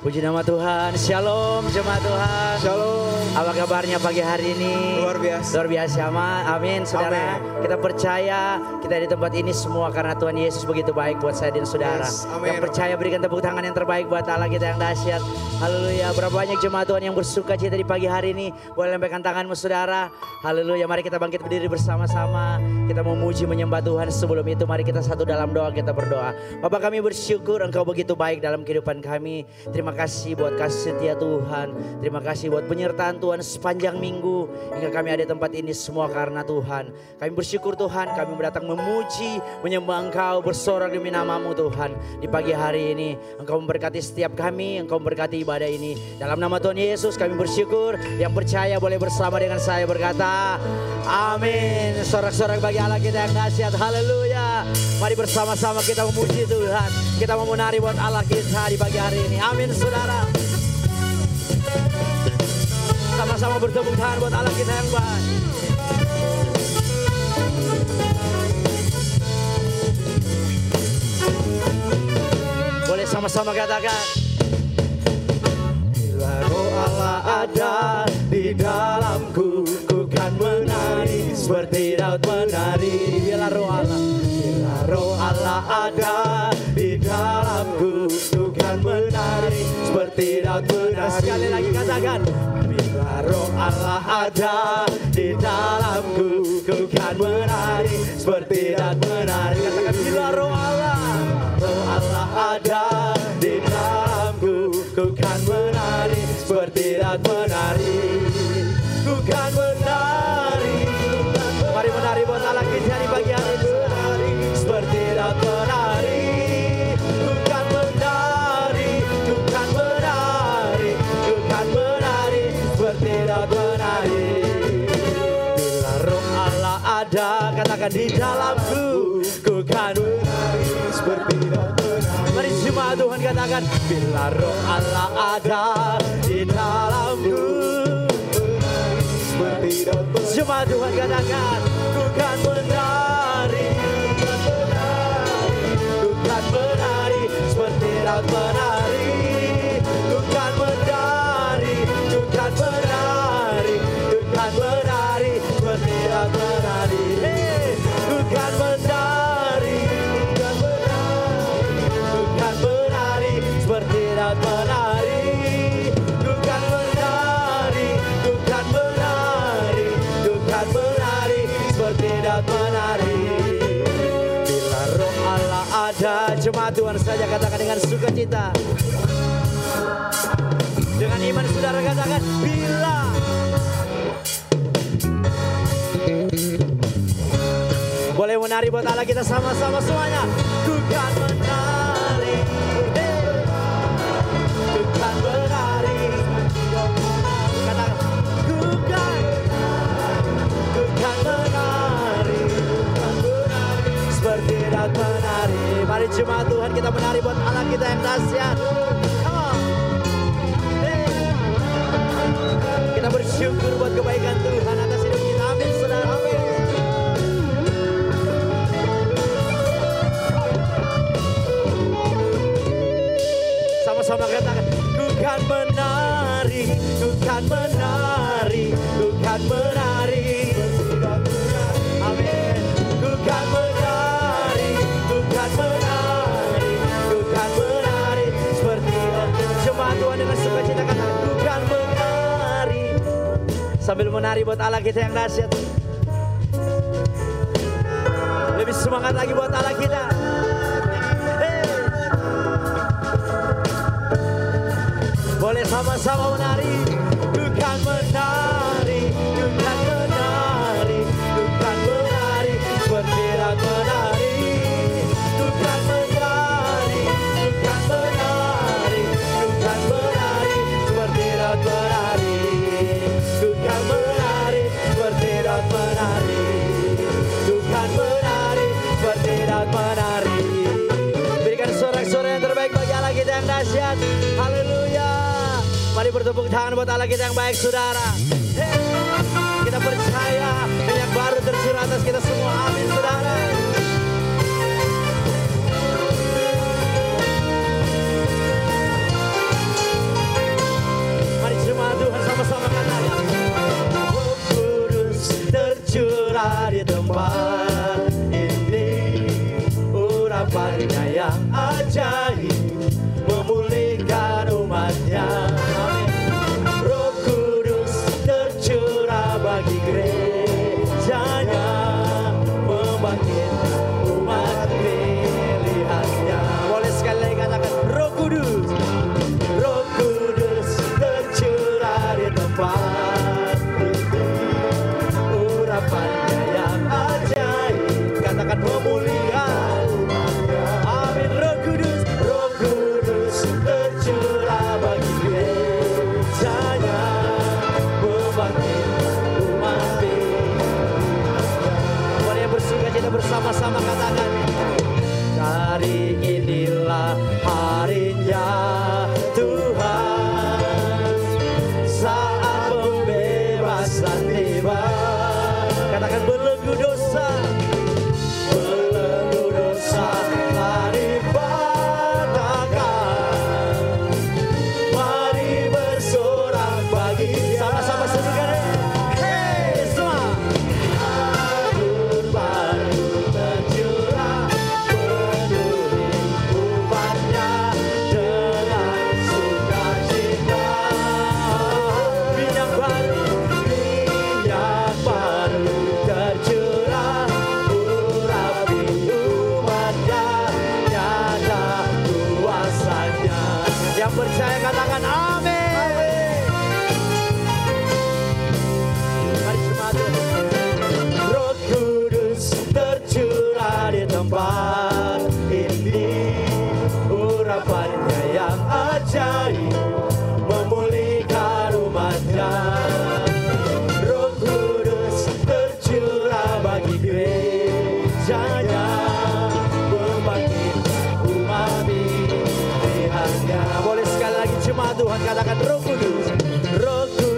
Puji nama Tuhan, shalom jemaat Tuhan. Shalom. Apa kabarnya pagi hari ini? Luar biasa. Luar biasa, amin saudara. Amin. Kita percaya kita di tempat ini semua karena Tuhan Yesus begitu baik buat saya dan saudara. Yes, amin. Yang percaya berikan tepuk tangan yang terbaik buat Allah kita yang dahsyat. Haleluya. Berapa banyak jemaat Tuhan yang bersuka cita di pagi hari ini? Boleh lambaikan tanganmu saudara. Haleluya. Mari kita bangkit berdiri bersama-sama. Kita memuji menyembah Tuhan. Sebelum itu mari kita satu dalam doa, kita berdoa. Bapak, kami bersyukur Engkau begitu baik dalam kehidupan kami. Terima kasih buat kasih setia Tuhan. Terima kasih buat penyertaan Tuhan sepanjang minggu hingga kami ada di tempat ini semua karena Tuhan. Kami bersyukur Tuhan, kami datang memuji, menyembah Engkau, bersorak demi nama-Mu Tuhan. Di pagi hari ini Engkau memberkati setiap kami, Engkau memberkati ibadah ini. Dalam nama Tuhan Yesus kami bersyukur. Yang percaya boleh bersama dengan saya berkata amin. Sorak-sorak bagi Allah kita yang dahsyat. Haleluya. Mari bersama-sama kita memuji Tuhan. Kita mau menari buat Allah kita di pagi hari ini. Amin saudara. Sama-sama bertepuk tangan buat Allah kita yang baik. Boleh sama-sama katakan. Bila roh Allah ada di dalamku, ku kan menari seperti Daud menari. Bila roh Allah, bila roh Allah ada di dalamku, ku kan menari seperti Daud menari. sekali lagi katakan. Bila roh Allah ada di dalamku, ku kan menari seperti Daud menari. Katakan bila roh Allah. Roh Allah ada di dalamku, ku kan menari seperti Daud menari. Ku kan menari. Mari menari buat Allah kita di pagi hari ini. Menari seperti Daud menari. Ku kan menari, ku kan menari, ku kan menari seperti Daud menari. Bila roh Allah ada, katakan di dalamku, ku kan menari seperti Daud menari. Mari semua Tuhan katakan. Bila roh Allah ada di dalamku, seperti Daud menari. Semua Tuhan katakan. Ku kan menari, ku kan menari seperti Daud menari. Ku kan menari, ku kan menari, ku kan menari seperti Daud menari. Ku kan menari, ku kan menari, ku kan menari seperti Daud menari. Ku kan menari, ku kan menari, ku kan menari seperti Daud menari. Bila roh Allah ada, Jemaat Tuhan saja katakan dengan sukacita. Dengan iman saudara katakan bila. Boleh menari buat Allah kita sama-sama semuanya. ku kan menari, ku kan menari, Katakan ku kan menari, seperti Daud menari. mari jemaat Tuhan kita menari buat Allah kita yang dahsyat. Come on. Kita bersyukur buat kebaikan Tuhan atas hidup kita. Amin saudara. Amin. Sama-sama katakan. Ku kan menari, ku kan menari, ku kan menari. Amin. Ku kan menari, ku kan menari, ku kan menari seperti Jemaat Tuhan dengan sukacita katakan ku kan menari. Sambil menari buat Allah kita yang dahsyat. Lebih semangat lagi buat Allah kita. Hey. Boleh sama-sama menari. ku kan menari, ku kan menari, ku kan menari seperti Daud menari. Ku kan menari, ku kan menari, ku kan menari seperti Daud menari. Ku kan menari seperti Daud menari. Ku kan menari seperti Daud menari. Berikan sorak-sorai yang terbaik bagi Allah kita yang dahsyat. Haleluya. Mari bertepuk tangan buat Allah kita yang baik saudara. Hey. Kita percaya yang baru tercurah atas kita semua. Amin saudara. harinya Tuhan, saat pembebasan tiba. Katakan belenggu dosa, belenggu dosa telah dipatahkan. Mari bersorak bagi Dia. sama-sama serukan. Hei semua. Anggur baru tercurah, penuhi umatnya dengan sukacita. Minyak baru, Minyak baru tercurah, urapi umatnya, nyata kuasanya. yang percaya katakan amin. Mari jemaat. Roh Kudus tercurah di tempat ini, urapannya yang ajaib memulihkan umatnya. Roh Kudus tercurah bagi gerejanya, membangkitkan umat pilihannya. Boleh sekali lagi jemaat Tuhan katakan Roh Kudus. Roh Kudus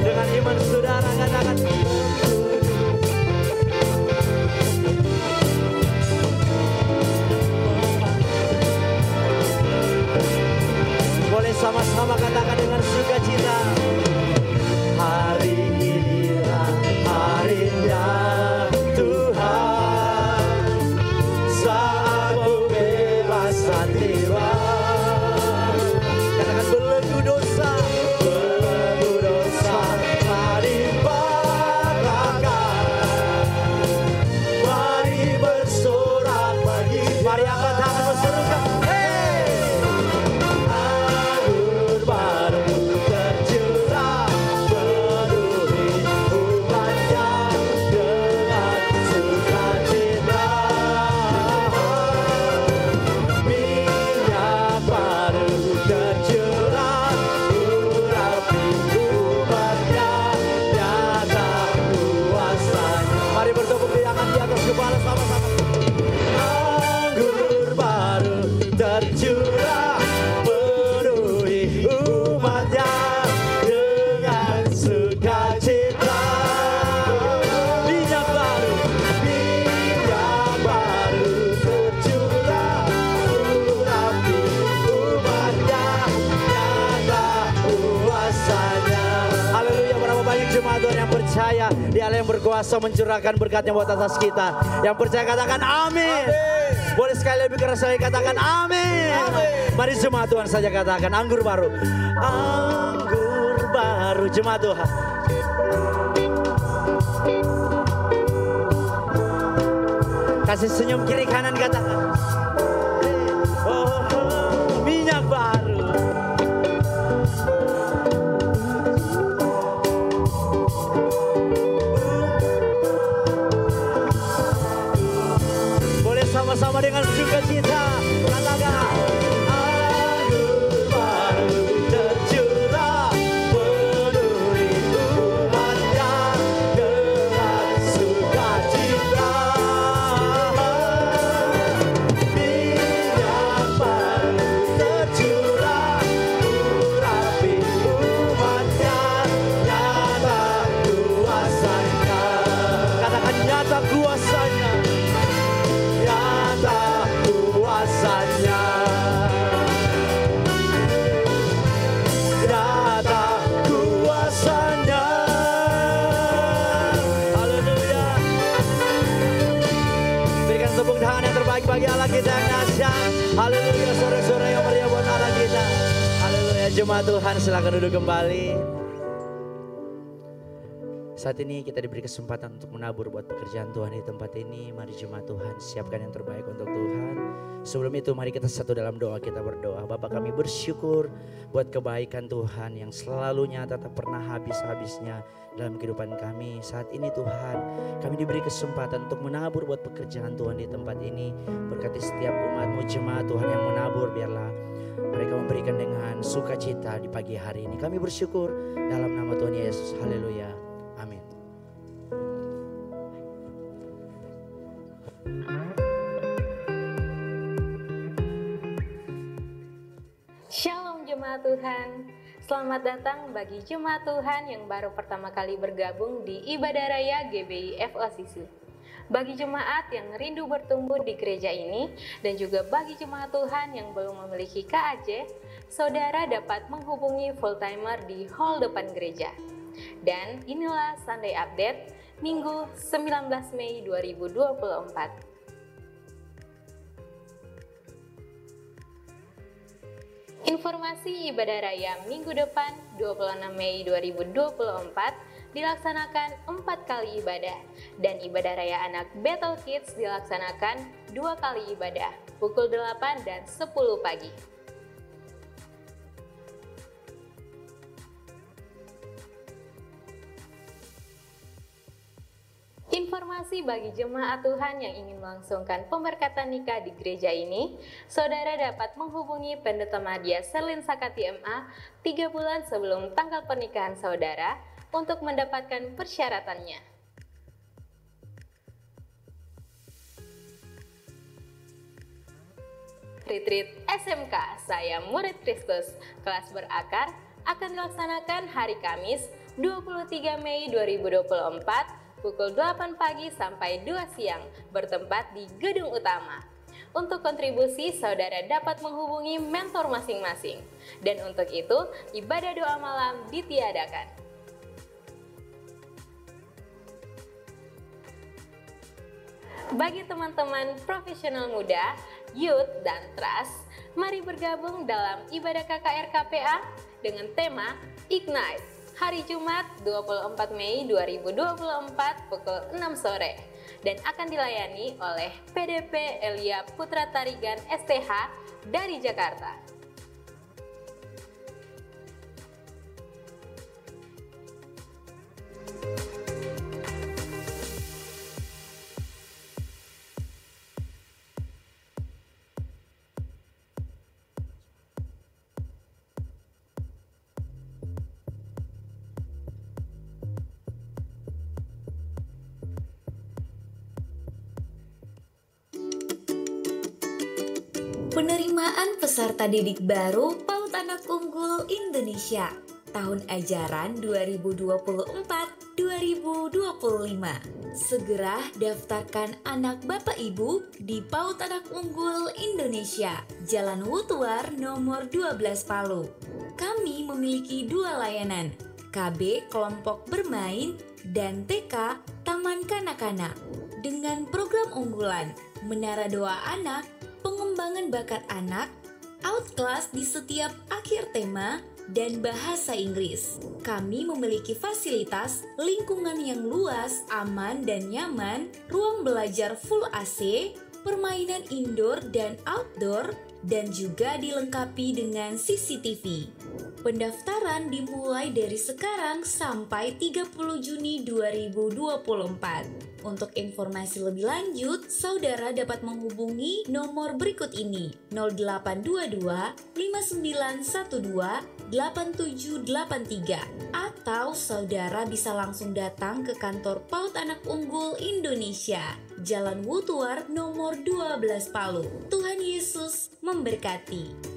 Dengan iman saudara katakan boleh sama-sama katakan dengan sukacita. hari inilah harinya Tuhan, saat pembebasan tiba. Katakan belenggu dosa, Belenggu dosa telah dipatahkan. Mari bersorak bagi Dia. mari angkat tangan berserukan. Anggur baru tercurah, penuhi umatnya dengan sukacita. Minyak baru tercurah, urapi umatnya, nyata kuasanya. Mari bertepuk tangan di atas kepala sama-sama. Anggur baru tercurah, penuhi umatnya dengan sukacita. Minyak baru, Minyak baru tercurah, urapi umatnya, nyata kuasanya. haleluya. Berapa banyak jemaat Tuhan yang percaya Dia Allah yang berkuasa mencurahkan berkatnya buat atas kita. Yang percaya katakan amin. Boleh sekali lebih keras lagi katakan amin. Mari jemaat Tuhan saja katakan anggur baru. Anggur baru jemaat Tuhan. Kasih senyum kiri kanan katakan. Oh, minyak baru. Boleh sama-sama dengan sukacita katakan. Anggur baru tercurah, penuhi umatnya dengan sukacita. Minyak baru tercurah, urapi umatnya, nyata kuasanya. Katakan nyata kuasanya. Nyata kuasanya, nyata kuasanya. Haleluya. Berikan tepuk tangan yang terbaik bagi Allah kita yang dahsyat. Haleluya, sore-sore yang meriah buat Allah kita. Haleluya, jemaat Tuhan silakan duduk kembali. Saat ini kita diberi kesempatan untuk menabur buat pekerjaan Tuhan di tempat ini. Mari jemaat Tuhan siapkan yang terbaik untuk Tuhan. Sebelum itu mari kita satu dalam doa, kita berdoa. Bapa kami bersyukur buat kebaikan Tuhan yang selalu nyata tak pernah habis-habisnya dalam kehidupan kami. Saat ini Tuhan kami diberi kesempatan untuk menabur buat pekerjaan Tuhan di tempat ini. Berkati setiap umat-Mu jemaat Tuhan yang menabur, biarlah mereka memberikan dengan sukacita di pagi hari ini. Kami bersyukur dalam nama Tuhan Yesus. Haleluya. Amin. Shalom jemaat Tuhan. Selamat datang bagi jemaat Tuhan yang baru pertama kali bergabung di Ibadah Raya GBI FOCC. Bagi jemaat yang rindu bertumbuh di gereja ini dan juga bagi jemaat Tuhan yang belum memiliki KAJ, saudara dapat menghubungi full timer di hall depan gereja. Dan inilah Sunday Update Minggu 19 Mei 2024. Informasi ibadah raya minggu depan 26 Mei 2024 dilaksanakan 4 kali ibadah dan ibadah raya anak Battle Kids dilaksanakan 2 kali ibadah pukul 8 dan 10 pagi. Informasi bagi jemaat Tuhan yang ingin melangsungkan pemberkatan nikah di gereja ini, saudara dapat menghubungi Pendeta Madia Selin Sakati MA 3 bulan sebelum tanggal pernikahan saudara untuk mendapatkan persyaratannya. Retreat SMK Saya Murid Kristus kelas berakar akan dilaksanakan hari Kamis 23 Mei 2024 pukul 8 pagi sampai 2 siang bertempat di gedung utama. Untuk kontribusi, saudara dapat menghubungi mentor masing-masing. Dan untuk itu, ibadah doa malam ditiadakan. Bagi teman-teman profesional muda, youth, dan trust, mari bergabung dalam ibadah KKR KPA dengan tema Ignite. Hari Jumat 24 Mei 2024 pukul 6 sore dan akan dilayani oleh PDP Elia Putra Tarigan STH dari Jakarta. Penerimaan peserta didik baru PAUD Anak Unggul Indonesia tahun ajaran 2024-2025. Segera daftarkan anak Bapak Ibu di PAUD Anak Unggul Indonesia, Jalan Wutuar nomor 12 Palu. Kami memiliki 2 layanan, KB Kelompok Bermain dan TK Taman Kanak-Kanak. Dengan program unggulan Menara Doa Anak, pengembangan bakat anak, outclass di setiap akhir tema, dan bahasa Inggris. Kami memiliki fasilitas, lingkungan yang luas, aman dan nyaman, ruang belajar full AC, permainan indoor dan outdoor, dan juga dilengkapi dengan CCTV. Pendaftaran dimulai dari sekarang sampai 30 Juni 2024. Untuk informasi lebih lanjut, saudara dapat menghubungi nomor berikut ini: 0822 5912 8783, atau saudara bisa langsung datang ke kantor PAUD Anak Unggul Indonesia, Jalan Wutuar nomor 12 Palu. Tuhan Yesus memberkati.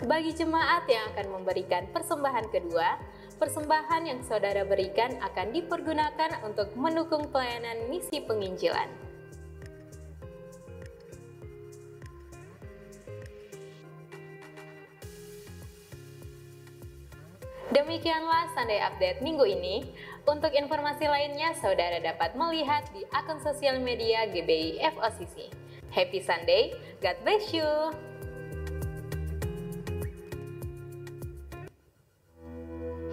Bagi jemaat yang akan memberikan persembahan kedua, persembahan yang saudara berikan akan dipergunakan untuk mendukung pelayanan misi penginjilan. Demikianlah Sunday Update minggu ini. Untuk informasi lainnya, saudara dapat melihat di akun sosial media GBI FOCC. Happy Sunday, God bless you!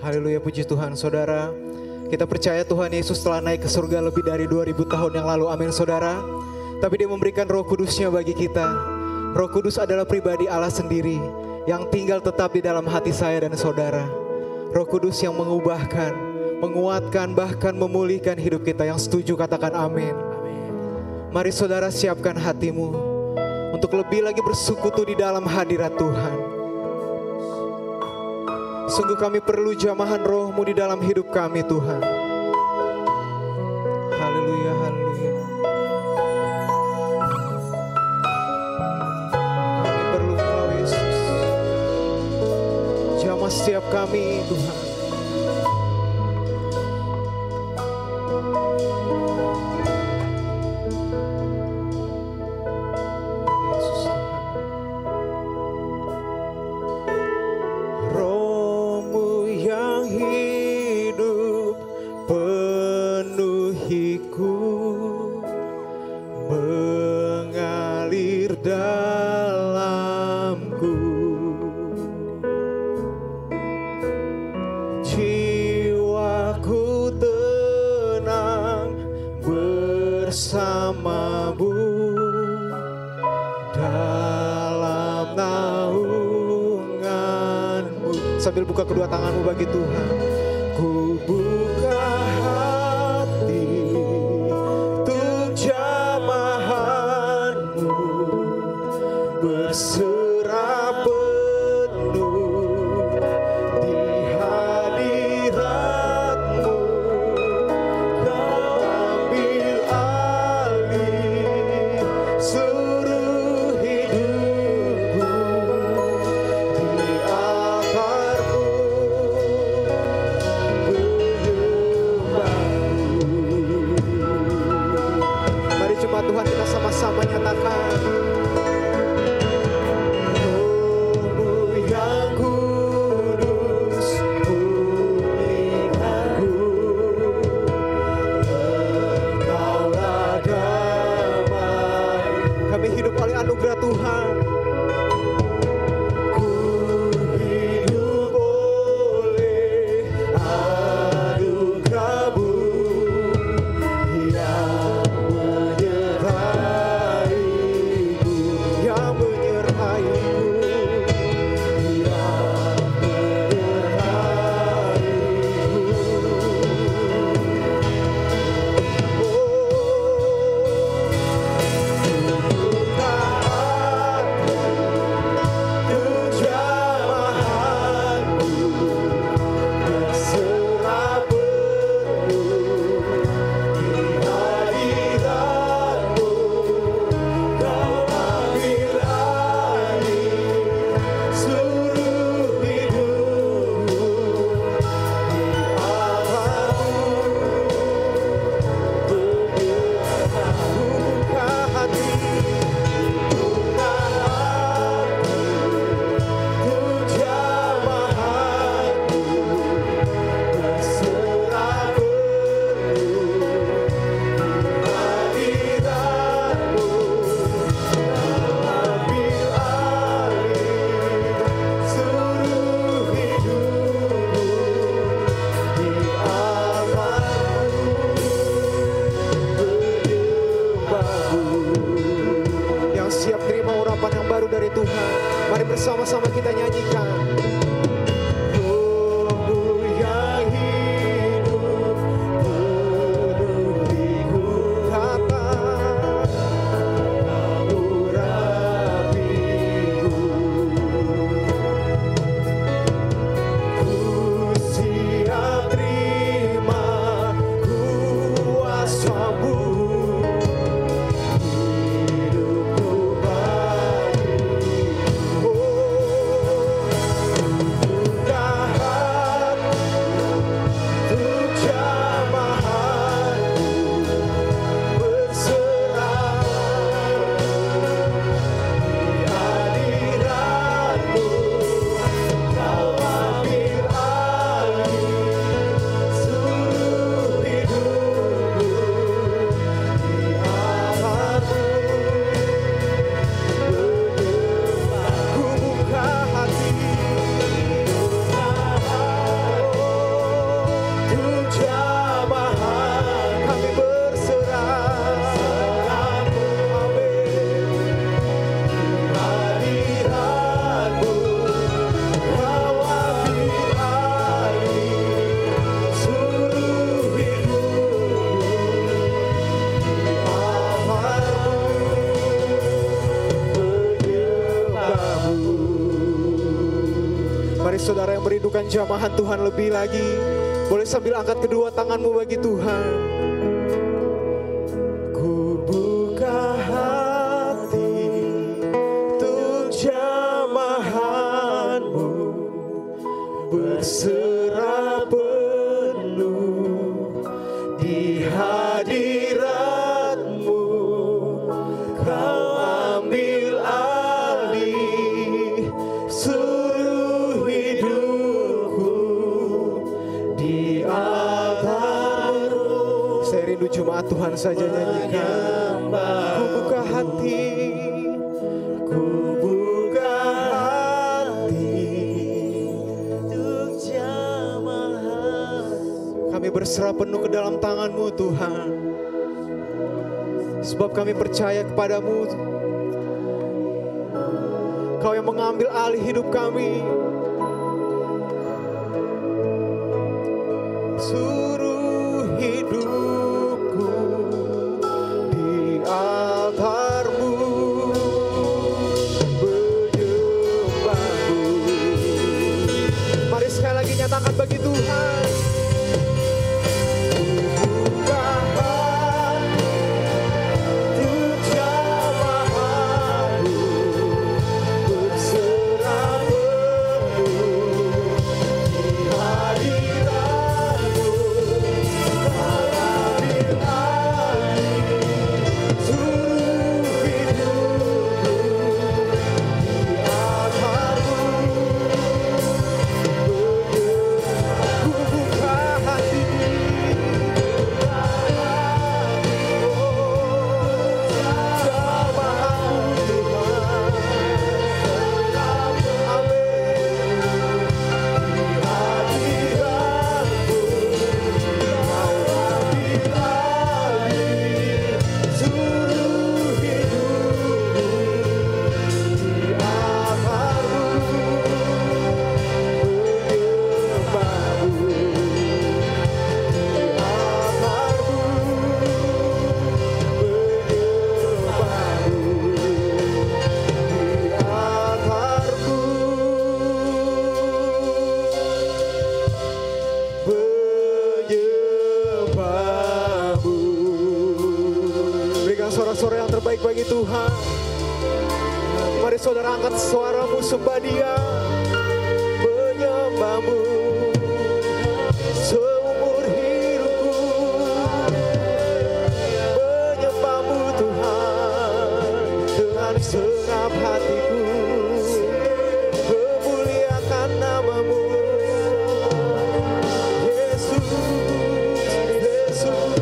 Haleluya, puji Tuhan. Saudara, kita percaya Tuhan Yesus telah naik ke surga lebih dari 2000 tahun yang lalu. Amin saudara. Tapi Dia memberikan Roh Kudus-Nya bagi kita. Roh Kudus adalah pribadi Allah sendiri yang tinggal tetap di dalam hati saya dan saudara. Roh Kudus yang mengubahkan, menguatkan, bahkan memulihkan hidup kita. Yang setuju katakan amin. Amin. Mari saudara siapkan hatimu untuk lebih lagi bersekutu di dalam hadirat Tuhan. Sungguh kami perlu jamahan roh-Mu di dalam hidup kami Tuhan. Haleluya, haleluya. Kami perlu Engkau Yesus. Jamah setiap kami Tuhan. Sambil buka kedua tanganmu bagi Tuhan. Ku buka hati untuk jamahan-Mu, berserah penuh di hadirat-Mu. Kau ambil alih seluruh hidupku. Tuhan, kita sama-sama nyatakan Roh-Mu yang kudus pulihkanku, Engkaulah damai. Kami hidup oleh anugerah Tuhan. Ku hidup oleh anugerah-Mu yang siap terima urapan yang baru dari Tuhan. Mari bersama-sama kita nyanyikan. Roh-Mu yang hidup penuhiku, katakan urapiku. Ku siap terima kuasa-Mu. Hidupku bagimu. Mari saudara yang merindukan jamahan Tuhan lebih lagi, boleh sambil angkat kedua tanganmu bagi Tuhan. Ku buka hati untuk jamahanmu, berserah penuh di hadiratmu. Kau ambil alih seluruh hidupku di altar-Mu. Saya rindu jemaat Tuhan saja nyanyikan. Ku buka hati, ku buka hati untuk jamahan. Kami berserah penuh ke dalam tangan-Mu Tuhan, sebab kami percaya kepadamu. Kau yang mengambil alih hidup kami. Suruh hidupku di altar-Mu, menyembah-Mu. Mari sekali lagi nyatakan bagi Tuhan. Sorak-sorai yang terbaik bagi Tuhan. Mari saudara angkat suaramu, sembah Dia, menyembah-Mu seumur hidupku, menyembah-Mu Tuhan dengan segenap hatiku, memuliakan nama-Mu Yesus, Yesus.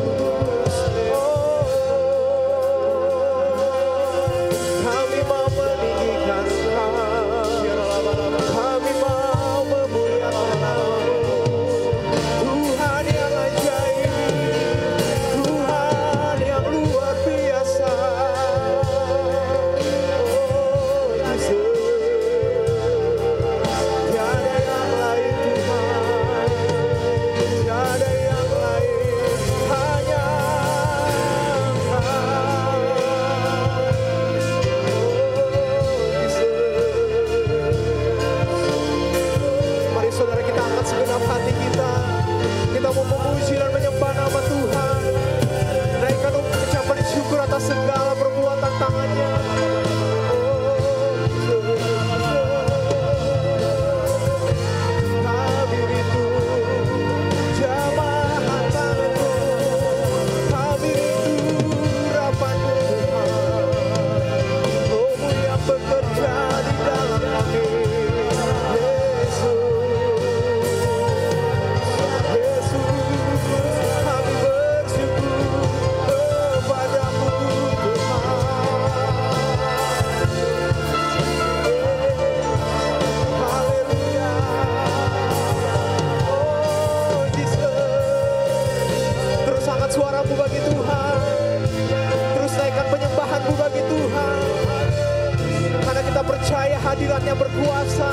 Hadiratnya berkuasa,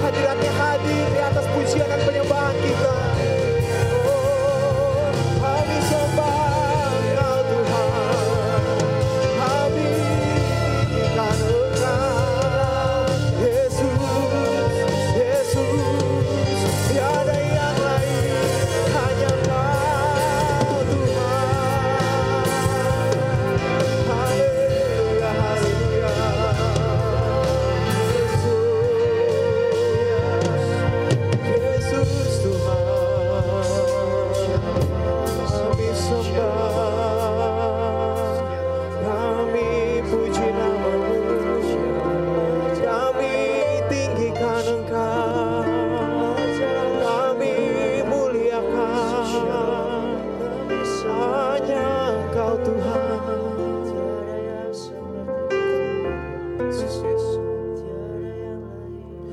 hadiratnya hadir di atas pujian dan penyembahan kita. Oh, kami sembah Engkau Tuhan, kami tinggikan Engkau Yesus, Yesus.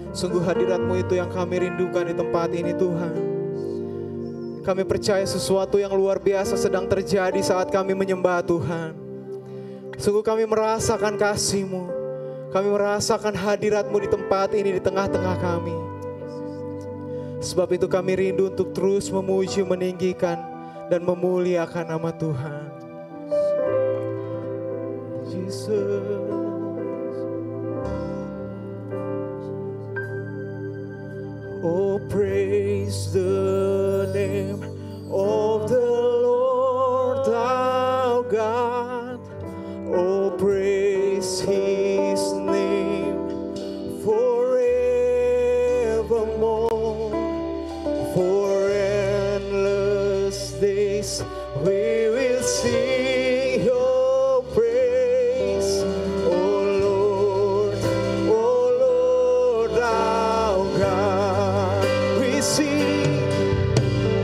Sungguh hadirat-Mu itu yang kami rindukan di tempat ini Tuhan. Kami percaya sesuatu yang luar biasa sedang terjadi saat kami menyembah Tuhan. Sungguh kami merasakan kasih-Mu. Kami merasakan hadirat-Mu di tempat ini, di tengah-tengah kami. Sebab itu kami rindu untuk terus memuji, meninggikan, dan memuliakan nama Tuhan. Jesus. Oh, praise the name of the Lord our God. Oh, praise His name forevermore. For endless days we will sing your praise. Oh Lord our God. We sing,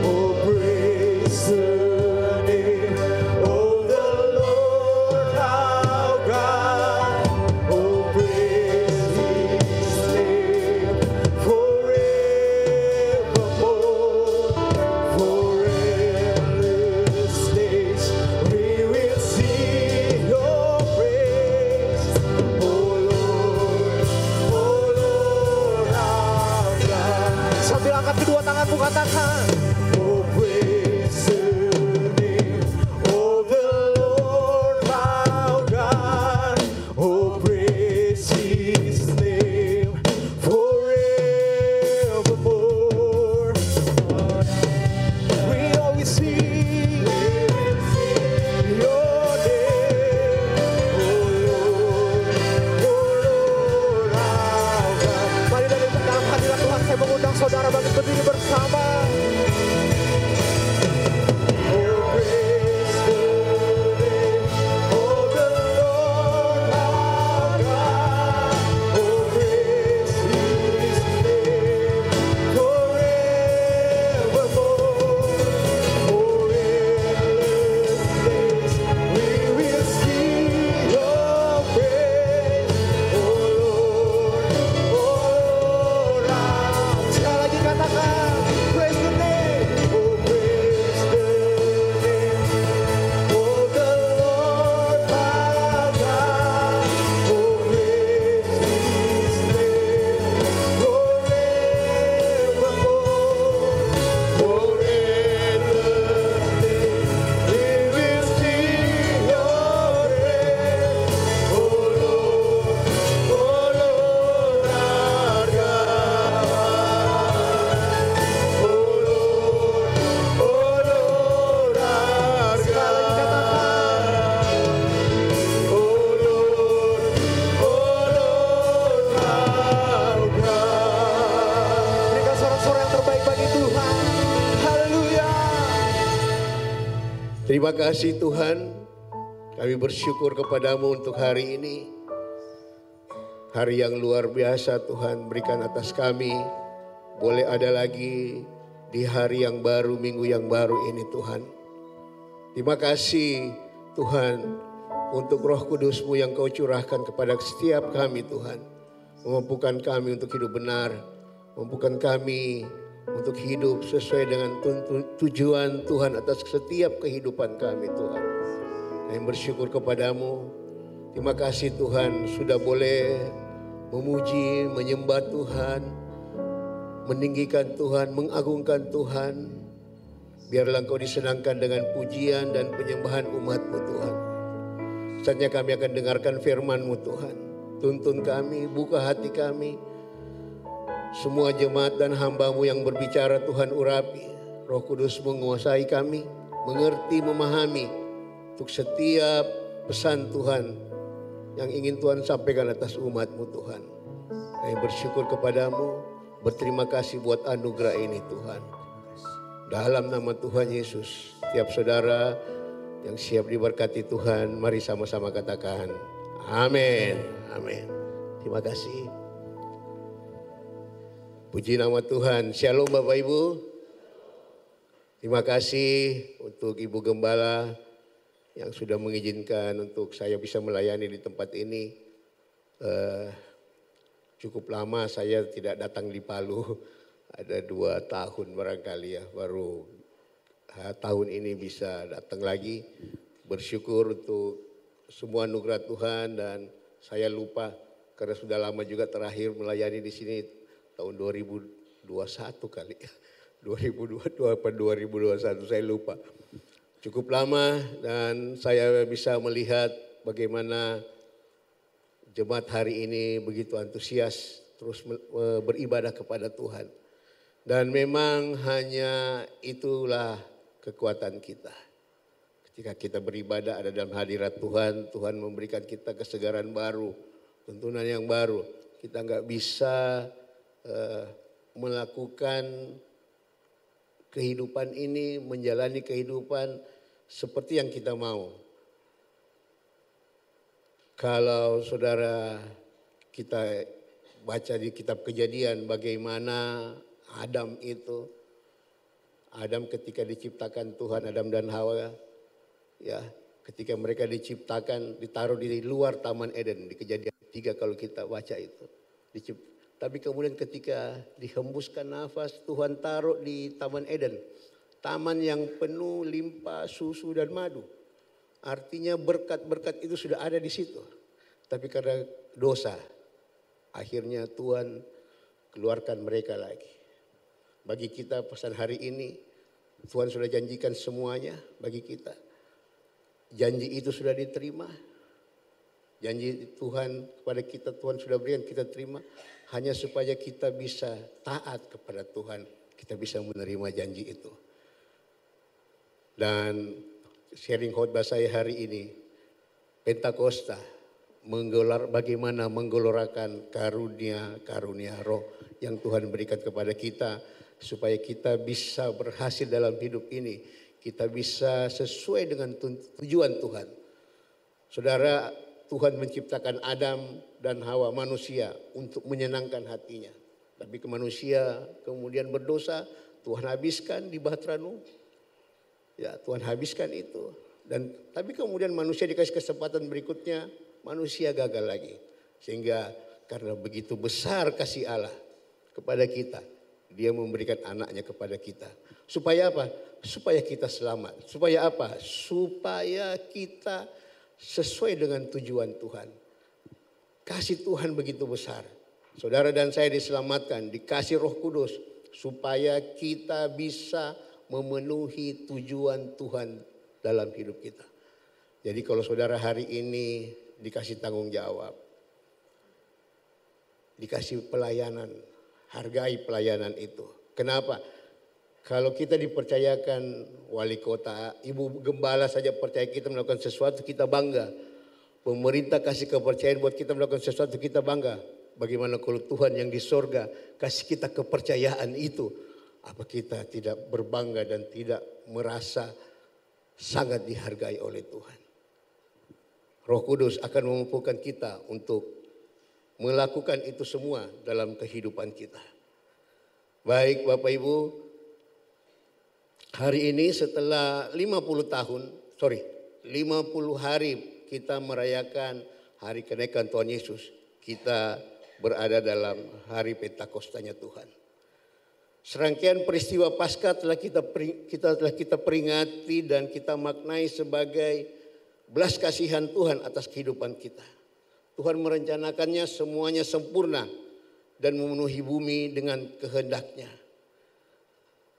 oh praise the name of the Lord our God. Oh praise His name forevermore. For endless days we will sing your praise. Oh Lord our God. Sambil angkat kedua tanganmu katakan, oh praise the name of the Lord our God. Oh praise His name forevermore. We always sing your name, oh Lord our God. Mari dari dalam hadirat Tuhan saya mengundang saudara bangkit berdiri bersama. Oh praise the name of the Lord our God. Oh praise His name forevermore. For endless days we will sing your praise. Oh Lord our. Sekali lagi katakan, praise the name, oh praise the name of the Lord our God. Oh praise His name forevermore. For endless days we will sing your praise. Oh Lord our God. Oh Lord our God. Oh Lord our God. Berikan sorak-sorai yang terbaik bagi Tuhan. Haleluya. Terima kasih Tuhan, kami bersyukur kepadamu untuk hari ini. Hari yang luar biasa Tuhan berikan atas kami. Boleh ada lagi di hari yang baru, minggu yang baru ini Tuhan. Terima kasih Tuhan untuk Roh Kudus-Mu yang Kau curahkan kepada setiap kami Tuhan. Memampukan kami untuk hidup benar. Mampukan kami untuk hidup sesuai dengan tujuan Tuhan atas setiap kehidupan kami Tuhan. Kami bersyukur kepadamu. Terima kasih Tuhan sudah boleh memuji, menyembah Tuhan, meninggikan Tuhan, mengagungkan Tuhan. Biarlah Engkau disenangkan dengan pujian dan penyembahan umat-Mu Tuhan. Saatnya kami akan dengarkan firman-Mu Tuhan. Tuntun kami, buka hati kami. Semua jemaat dan hamba-Mu yang berbicara Tuhan urapi. Roh Kudus menguasai kami, mengerti, memahami untuk setiap pesan Tuhan yang ingin Tuhan sampaikan atas umat-Mu Tuhan. Kami bersyukur kepadamu, berterima kasih buat anugerah ini Tuhan. Dalam nama Tuhan Yesus, setiap saudara yang siap diberkati Tuhan, mari sama-sama katakan amin. Amin. Terima kasih. Puji nama Tuhan. Shalom Bapak Ibu. Terima kasih untuk Ibu Gembala yang sudah mengizinkan untuk saya bisa melayani di tempat ini. Cukup lama saya tidak datang di Palu, ada 2 tahun barangkali ya, baru tahun ini bisa datang lagi. Bersyukur untuk semua anugerah Tuhan dan saya lupa karena sudah lama juga terakhir melayani di sini tahun 2021 kali ya. 2022 atau 2021 saya lupa. Cukup lama dan saya bisa melihat bagaimana jemaat hari ini begitu antusias terus beribadah kepada Tuhan. Dan memang hanya itulah kekuatan kita. Ketika kita beribadah ada dalam hadirat Tuhan, Tuhan memberikan kita kesegaran baru, tuntunan yang baru. Kita nggak bisa melakukan kehidupan ini, menjalani kehidupan seperti yang kita mau. Kalau saudara kita baca di kitab Kejadian bagaimana Adam itu, Adam ketika diciptakan Tuhan, Adam dan Hawa, ya ketika mereka diciptakan ditaruh di luar Taman Eden di Kejadian 3 kalau kita baca itu. Tapi kemudian ketika dihembuskan nafas Tuhan taruh di Taman Eden, taman yang penuh limpah susu dan madu. Artinya berkat-berkat itu sudah ada di situ. Tapi karena dosa, akhirnya Tuhan keluarkan mereka lagi. Bagi kita pesan hari ini, Tuhan sudah janjikan semuanya bagi kita. Janji itu sudah diterima. Janji Tuhan kepada kita, Tuhan sudah berikan, kita terima. Hanya supaya kita bisa taat kepada Tuhan, kita bisa menerima janji itu. Dan sharing khotbah saya hari ini, Pentakosta, bagaimana menggelorakan karunia roh yang Tuhan berikan kepada kita. Supaya kita bisa berhasil dalam hidup ini. Kita bisa sesuai dengan tujuan Tuhan. Saudara, Tuhan menciptakan Adam dan Hawa manusia untuk menyenangkan hatinya. Tapi ke manusia kemudian berdosa, Tuhan habiskan di Bahtera Nuh. Ya, Tuhan habiskan itu. Tapi kemudian manusia dikasih kesempatan berikutnya, manusia gagal lagi. Sehingga karena begitu besar kasih Allah kepada kita, Dia memberikan anaknya kepada kita. Supaya apa? Supaya kita selamat. Supaya apa? Supaya kita sesuai dengan tujuan Tuhan. Kasih Tuhan begitu besar. Saudara dan saya diselamatkan, dikasih Roh Kudus. Supaya kita bisa memenuhi tujuan Tuhan dalam hidup kita. Jadi kalau saudara hari ini dikasih tanggung jawab, dikasih pelayanan, hargai pelayanan itu. Kenapa? Kalau kita dipercayakan wali kota, ibu gembala saja percaya kita melakukan sesuatu, kita bangga. Pemerintah kasih kepercayaan buat kita melakukan sesuatu, kita bangga. Bagaimana kalau Tuhan yang di sorga kasih kita kepercayaan itu? Apa kita tidak berbangga dan tidak merasa sangat dihargai oleh Tuhan? Roh Kudus akan memampukan kita untuk melakukan itu semua dalam kehidupan kita. Baik Bapak Ibu, hari ini setelah 50 hari kita merayakan hari kenaikan Tuhan Yesus. Kita berada dalam hari Pentakostanya Tuhan. Serangkaian peristiwa Paskah telah kita peringati dan kita maknai sebagai belas kasihan Tuhan atas kehidupan kita. Tuhan merencanakannya semuanya sempurna dan memenuhi bumi dengan kehendaknya.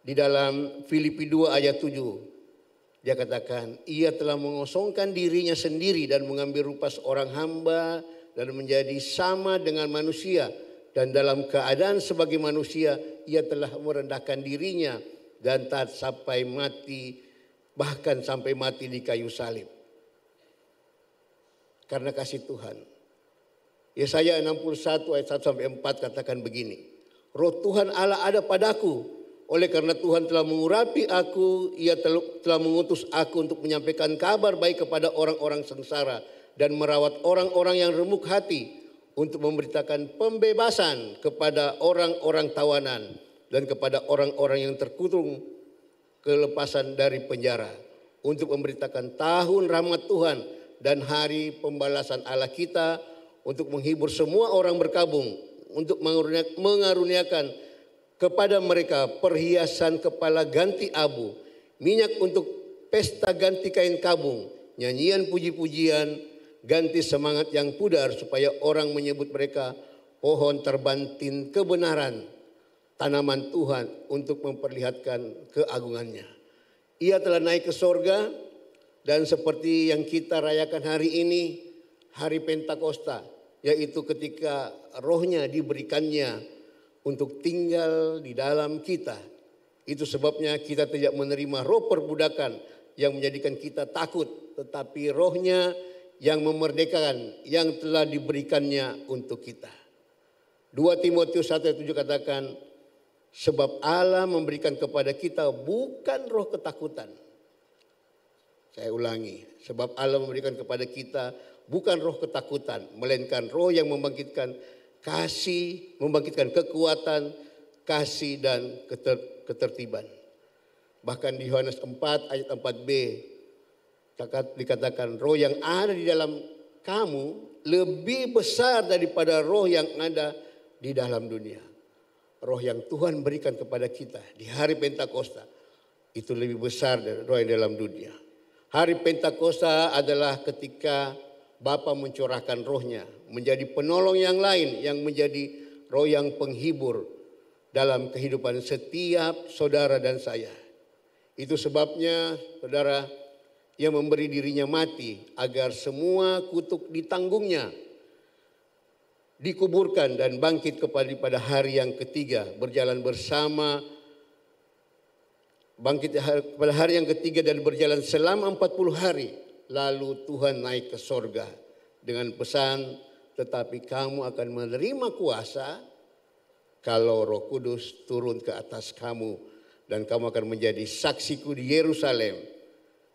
Di dalam Filipi 2 ayat 7, dia katakan, ia telah mengosongkan dirinya sendiri dan mengambil rupa seorang hamba dan menjadi sama dengan manusia. Dan dalam keadaan sebagai manusia, ia telah merendahkan dirinya dan taat sampai mati, bahkan sampai mati di kayu salib. Karena kasih Tuhan. Yesaya 61 ayat 1 sampai 4 katakan begini. Roh Tuhan Allah ada padaku. Oleh karena Tuhan telah mengurapi aku, ia telah mengutus aku untuk menyampaikan kabar baik kepada orang-orang sengsara dan merawat orang-orang yang remuk hati, untuk memberitakan pembebasan kepada orang-orang tawanan dan kepada orang-orang yang terkurung kelepasan dari penjara, untuk memberitakan tahun rahmat Tuhan dan hari pembalasan Allah kita, untuk menghibur semua orang berkabung untuk mengaruniakan kepada mereka perhiasan kepala ganti abu, minyak untuk pesta ganti kain kabung, nyanyian puji-pujian, ganti semangat yang pudar supaya orang menyebut mereka pohon terbantin kebenaran, tanaman Tuhan untuk memperlihatkan keagungannya. Ia telah naik ke sorga dan seperti yang kita rayakan hari ini, hari Pentakosta, yaitu ketika rohnya diberikannya untuk tinggal di dalam kita. Itu sebabnya kita tidak menerima roh perbudakan yang menjadikan kita takut, tetapi rohnya yang memerdekakan, yang telah diberikannya untuk kita. 2 Timotius 1:7 katakan, sebab Allah memberikan kepada kita bukan roh ketakutan. Saya ulangi, sebab Allah memberikan kepada kita bukan roh ketakutan, melainkan roh yang membangkitkan kasih, membangkitkan kekuatan, kasih dan ketertiban. Bahkan di Yohanes 4 ayat 4b dikatakan roh yang ada di dalam kamu lebih besar daripada roh yang ada di dalam dunia. Roh yang Tuhan berikan kepada kita di hari Pentakosta itu lebih besar dari roh yang dalam dunia. Hari Pentakosta adalah ketika Bapa mencurahkan rohnya menjadi penolong yang lain yang menjadi roh yang penghibur dalam kehidupan setiap saudara dan saya. Itu sebabnya saudara, ia memberi dirinya mati agar semua kutuk ditanggungnya, dikuburkan dan bangkit pada hari yang ketiga, berjalan bersama, bangkit pada hari yang ketiga dan berjalan selama 40 hari. Lalu Tuhan naik ke sorga dengan pesan, tetapi kamu akan menerima kuasa kalau Roh Kudus turun ke atas kamu dan kamu akan menjadi saksiku di Yerusalem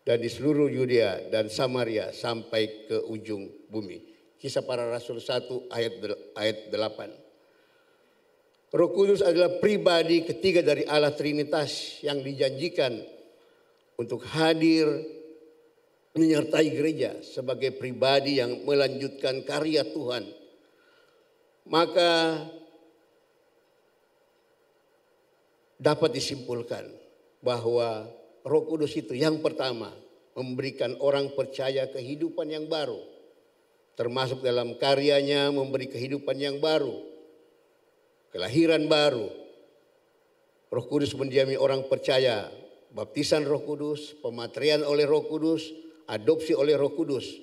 dan di seluruh Yudea dan Samaria sampai ke ujung bumi. Kisah Para Rasul 1 ayat 8. Roh Kudus adalah pribadi ketiga dari Allah Trinitas yang dijanjikan untuk hadir menyertai gereja sebagai pribadi yang melanjutkan karya Tuhan. Maka dapat disimpulkan bahwa Roh Kudus itu yang pertama memberikan orang percaya kehidupan yang baru. Termasuk dalam karyanya memberi kehidupan yang baru. Kelahiran baru. Roh Kudus mendiami orang percaya. Baptisan Roh Kudus, pematrian oleh Roh Kudus, adopsi oleh Roh Kudus.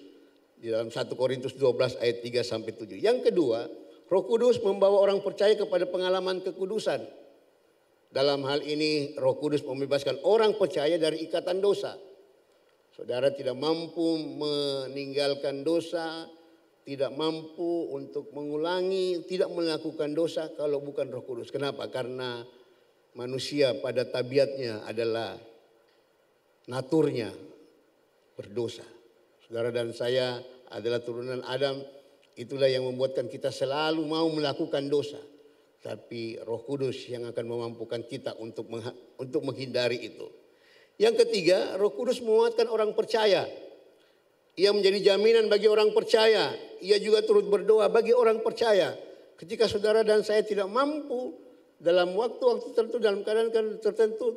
Di dalam 1 Korintus 12 ayat 3-7. Yang kedua, Roh Kudus membawa orang percaya kepada pengalaman kekudusan. Dalam hal ini Roh Kudus membebaskan orang percaya dari ikatan dosa. Saudara tidak mampu meninggalkan dosa, tidak mampu untuk mengulangi, tidak melakukan dosa kalau bukan Roh Kudus. Kenapa? Karena manusia pada tabiatnya adalah naturnya berdosa. Saudara dan saya adalah turunan Adam, itulah yang membuatkan kita selalu mau melakukan dosa. Tapi Roh Kudus yang akan memampukan kita untuk menghindari itu. Yang ketiga, Roh Kudus menguatkan orang percaya. Ia menjadi jaminan bagi orang percaya. Ia juga turut berdoa bagi orang percaya. Ketika saudara dan saya tidak mampu dalam waktu-waktu tertentu, dalam keadaan tertentu,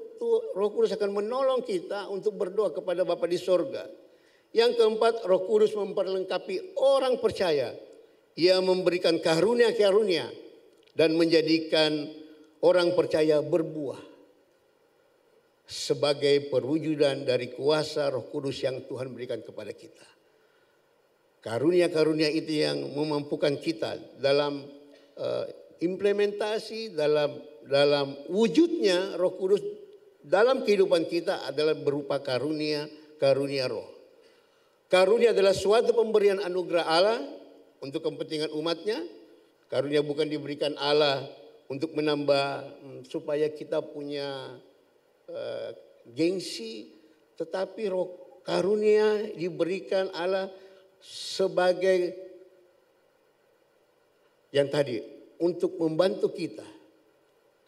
Roh Kudus akan menolong kita untuk berdoa kepada Bapa di sorga. Yang keempat, Roh Kudus memperlengkapi orang percaya. Ia memberikan karunia-karunia dan menjadikan orang percaya berbuah sebagai perwujudan dari kuasa Roh Kudus yang Tuhan berikan kepada kita. Karunia-karunia itu yang memampukan kita dalam implementasi, dalam wujudnya Roh Kudus dalam kehidupan kita adalah berupa karunia roh. Karunia adalah suatu pemberian anugerah Allah untuk kepentingan umatnya. Karunia bukan diberikan Allah untuk menambah supaya kita punya gengsi, tetapi roh karunia diberikan Allah sebagai yang tadi untuk membantu kita.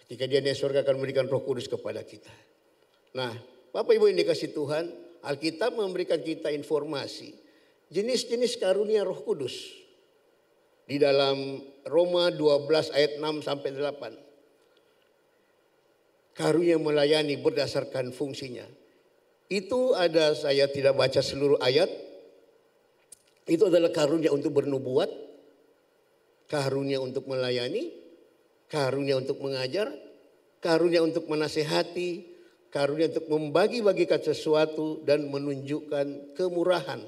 Ketika dia naik surga akan memberikan Roh Kudus kepada kita. Nah, Bapak Ibu yang dikasih Tuhan, Alkitab memberikan kita informasi jenis-jenis karunia Roh Kudus. di dalam Roma 12 ayat 6 sampai 8. Karunia melayani berdasarkan fungsinya. Itu ada, saya tidak baca seluruh ayat. Itu adalah karunia untuk bernubuat, karunia untuk melayani, karunia untuk mengajar, karunia untuk menasehati, karunia untuk membagi-bagikan sesuatu dan menunjukkan kemurahan.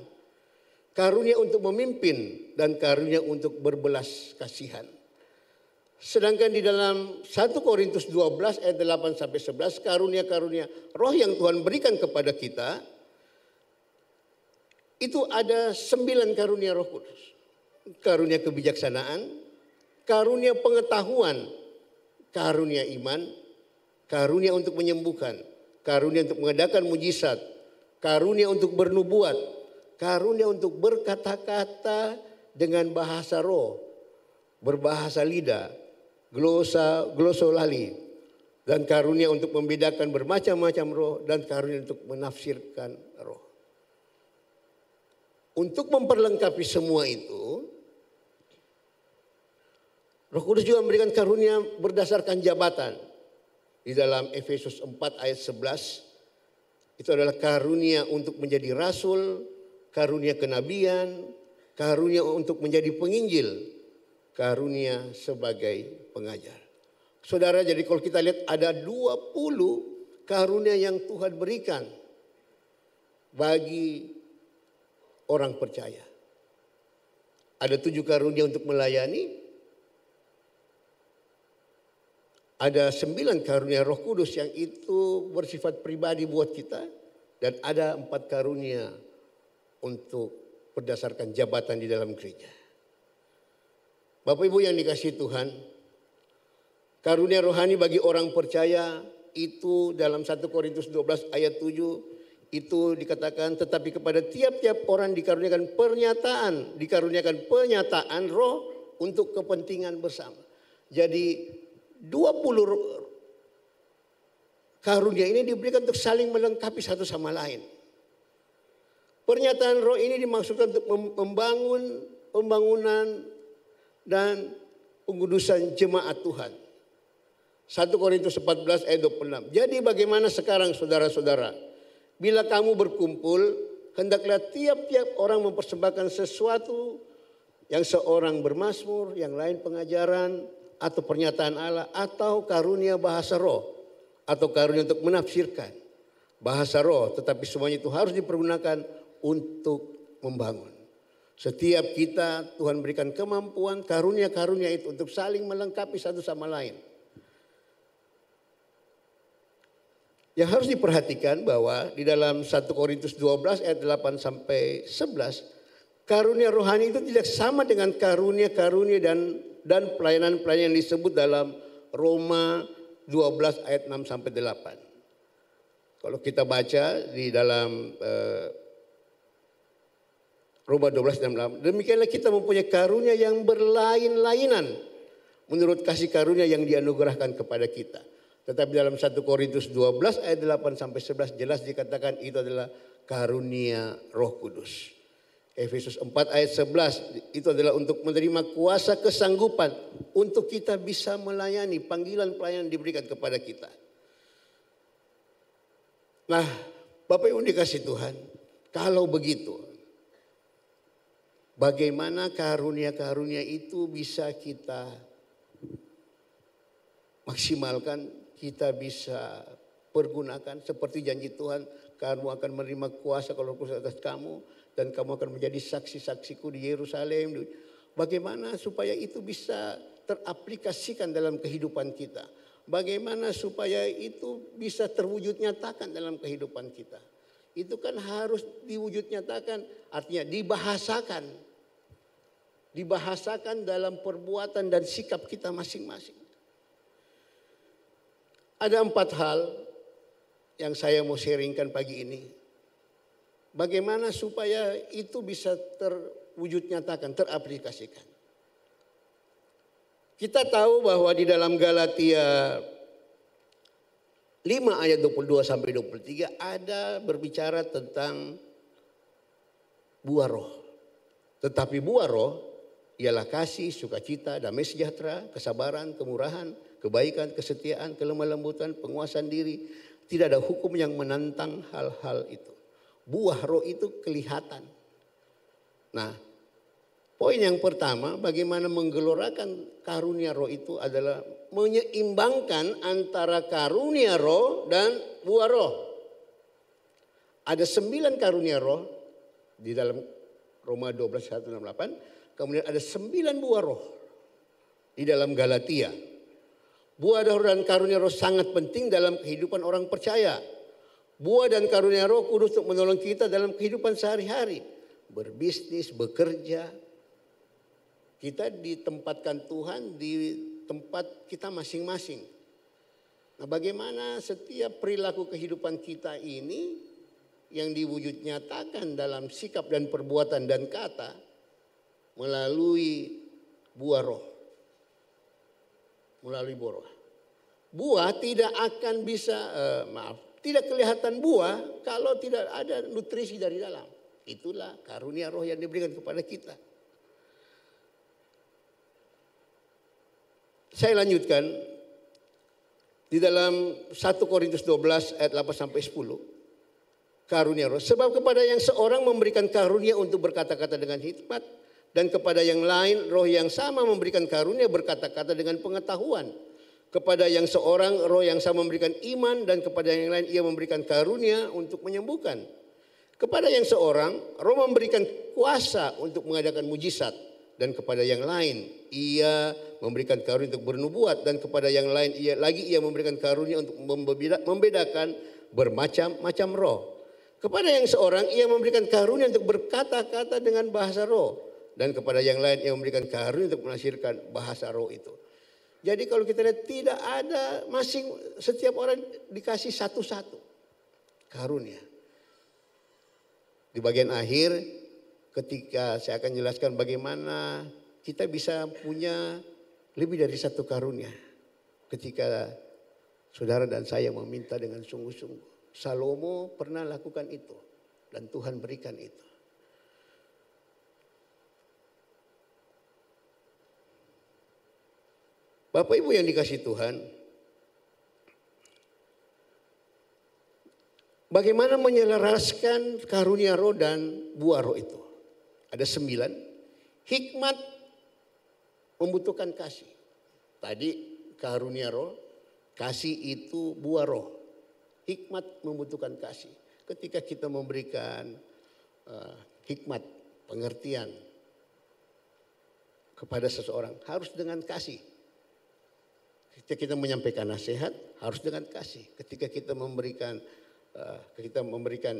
Karunia untuk memimpin dan karunia untuk berbelas kasihan. Sedangkan di dalam 1 Korintus 12 ayat 8 sampai 11 karunia-karunia roh yang Tuhan berikan kepada kita itu ada 9 karunia Roh Kudus. Karunia kebijaksanaan, karunia pengetahuan, karunia iman, karunia untuk menyembuhkan, karunia untuk mengadakan mujizat, karunia untuk bernubuat, karunia untuk berkata-kata dengan bahasa roh, berbahasa lidah, glosolali, dan karunia untuk membedakan bermacam-macam roh, dan karunia untuk menafsirkan roh. Untuk memperlengkapi semua itu, Roh Kudus juga memberikan karunia berdasarkan jabatan. Di dalam Efesus 4 ayat 11, itu adalah karunia untuk menjadi rasul, karunia kenabian, karunia untuk menjadi penginjil, karunia sebagai pengajar. Saudara, jadi kalau kita lihat ada 20 karunia yang Tuhan berikan bagi orang percaya. Ada 7 karunia untuk melayani, ada 9 karunia Roh Kudus yang itu bersifat pribadi buat kita, dan ada 4 karunia untuk berdasarkan jabatan di dalam gereja. Bapak Ibu yang dikasihi Tuhan, karunia rohani bagi orang percaya itu dalam 1 Korintus 12 ayat 7 itu dikatakan, tetapi kepada tiap-tiap orang dikaruniakan penyataan roh untuk kepentingan bersama. Jadi 20 karunia ini diberikan untuk saling melengkapi satu sama lain. Pernyataan roh ini dimaksudkan untuk membangun pembangunan dan pengudusan jemaat Tuhan. 1 Korintus 14 ayat 26. Jadi bagaimana sekarang saudara-saudara? Bila kamu berkumpul, hendaklah tiap-tiap orang mempersembahkan sesuatu, yang seorang bermazmur, yang lain pengajaran, atau pernyataan Allah, atau karunia bahasa roh, atau karunia untuk menafsirkan bahasa roh. Tetapi semuanya itu harus dipergunakan untuk membangun. Setiap kita Tuhan berikan kemampuan, karunia-karunia itu untuk saling melengkapi satu sama lain. Yang harus diperhatikan bahwa di dalam 1 Korintus 12 ayat 8 sampai 11, karunia rohani itu tidak sama dengan karunia-karunia dan pelayanan-pelayanan yang disebut dalam Roma 12 ayat 6 sampai 8. Kalau kita baca di dalam Roma 12 dan 8, demikianlah kita mempunyai karunia yang berlain-lainan menurut kasih karunia yang dianugerahkan kepada kita. Tetapi dalam 1 Korintus 12 ayat 8 sampai 11 jelas dikatakan itu adalah karunia Roh Kudus. Efesus 4 ayat 11 itu adalah untuk menerima kuasa kesanggupan untuk kita bisa melayani, panggilan pelayanan diberikan kepada kita. Nah, Bapak Ibu dikasih Tuhan, kalau begitu, bagaimana karunia-karunia itu bisa kita maksimalkan, kita bisa pergunakan seperti janji Tuhan, kamu akan menerima kuasa kalau khusus atas kamu dan kamu akan menjadi saksi-saksiku di Yerusalem. Bagaimana supaya itu bisa teraplikasikan dalam kehidupan kita? Bagaimana supaya itu bisa terwujud nyatakan dalam kehidupan kita? Itu kan harus diwujud nyatakan, artinya dibahasakan. Dibahasakan dalam perbuatan dan sikap kita masing-masing. Ada 4 hal yang saya mau sharingkan pagi ini. Bagaimana supaya itu bisa terwujud nyatakan, teraplikasikan. Kita tahu bahwa di dalam Galatia 5 ayat 22 sampai 23 ada berbicara tentang buah roh. Tetapi buah roh ialah kasih, sukacita, damai sejahtera, kesabaran, kemurahan, kebaikan, kesetiaan, kelemah lembutan, penguasaan diri. Tidak ada hukum yang menantang hal-hal itu. Buah roh itu kelihatan. Nah, poin yang pertama, bagaimana menggelorakan karunia roh itu adalah menyeimbangkan antara karunia roh dan buah roh. Ada 9 karunia roh di dalam Roma 12:1-8. Kemudian ada 9 buah roh di dalam Galatia. Buah roh dan karunia roh sangat penting dalam kehidupan orang percaya. Buah dan karunia roh kudus untuk menolong kita dalam kehidupan sehari-hari. Berbisnis, bekerja. Kita ditempatkan Tuhan di tempat kita masing-masing. Nah, bagaimana setiap perilaku kehidupan kita ini yang diwujud nyatakan dalam sikap dan perbuatan dan kata melalui buah roh. Melalui buah roh. Buah tidak akan bisa, tidak kelihatan buah kalau tidak ada nutrisi dari dalam. Itulah karunia roh yang diberikan kepada kita. Saya lanjutkan di dalam 1 Korintus 12 ayat 8-10. Karunia roh. Sebab kepada yang seorang memberikan karunia untuk berkata-kata dengan hikmat, dan kepada yang lain roh yang sama memberikan karunia berkata-kata dengan pengetahuan. Kepada yang seorang roh yang sama memberikan iman, dan kepada yang lain ia memberikan karunia untuk menyembuhkan. Kepada yang seorang roh memberikan kuasa untuk mengadakan mujizat, dan kepada yang lain ia memberikan karunia untuk bernubuat, dan kepada yang lain ia memberikan karunia untuk membedakan bermacam-macam roh. Kepada yang seorang ia memberikan karunia untuk berkata-kata dengan bahasa roh, dan kepada yang lain ia memberikan karunia untuk menafsirkan bahasa roh itu. Jadi kalau kita lihat tidak ada, setiap orang dikasih satu-satu karunia. Di bagian akhir ketika saya akan jelaskan bagaimana kita bisa punya lebih dari satu karunia. Ketika saudara dan saya meminta dengan sungguh-sungguh. Salomo pernah lakukan itu dan Tuhan berikan itu. Bapak Ibu yang dikasihi Tuhan, bagaimana menyelaraskan karunia roh dan buah roh itu? Ada 9. Hikmat membutuhkan kasih. Tadi karunia roh, kasih itu buah roh. Hikmat membutuhkan kasih. Ketika kita memberikan hikmat, pengertian kepada seseorang, harus dengan kasih. Ketika kita menyampaikan nasihat, harus dengan kasih. Ketika kita memberikan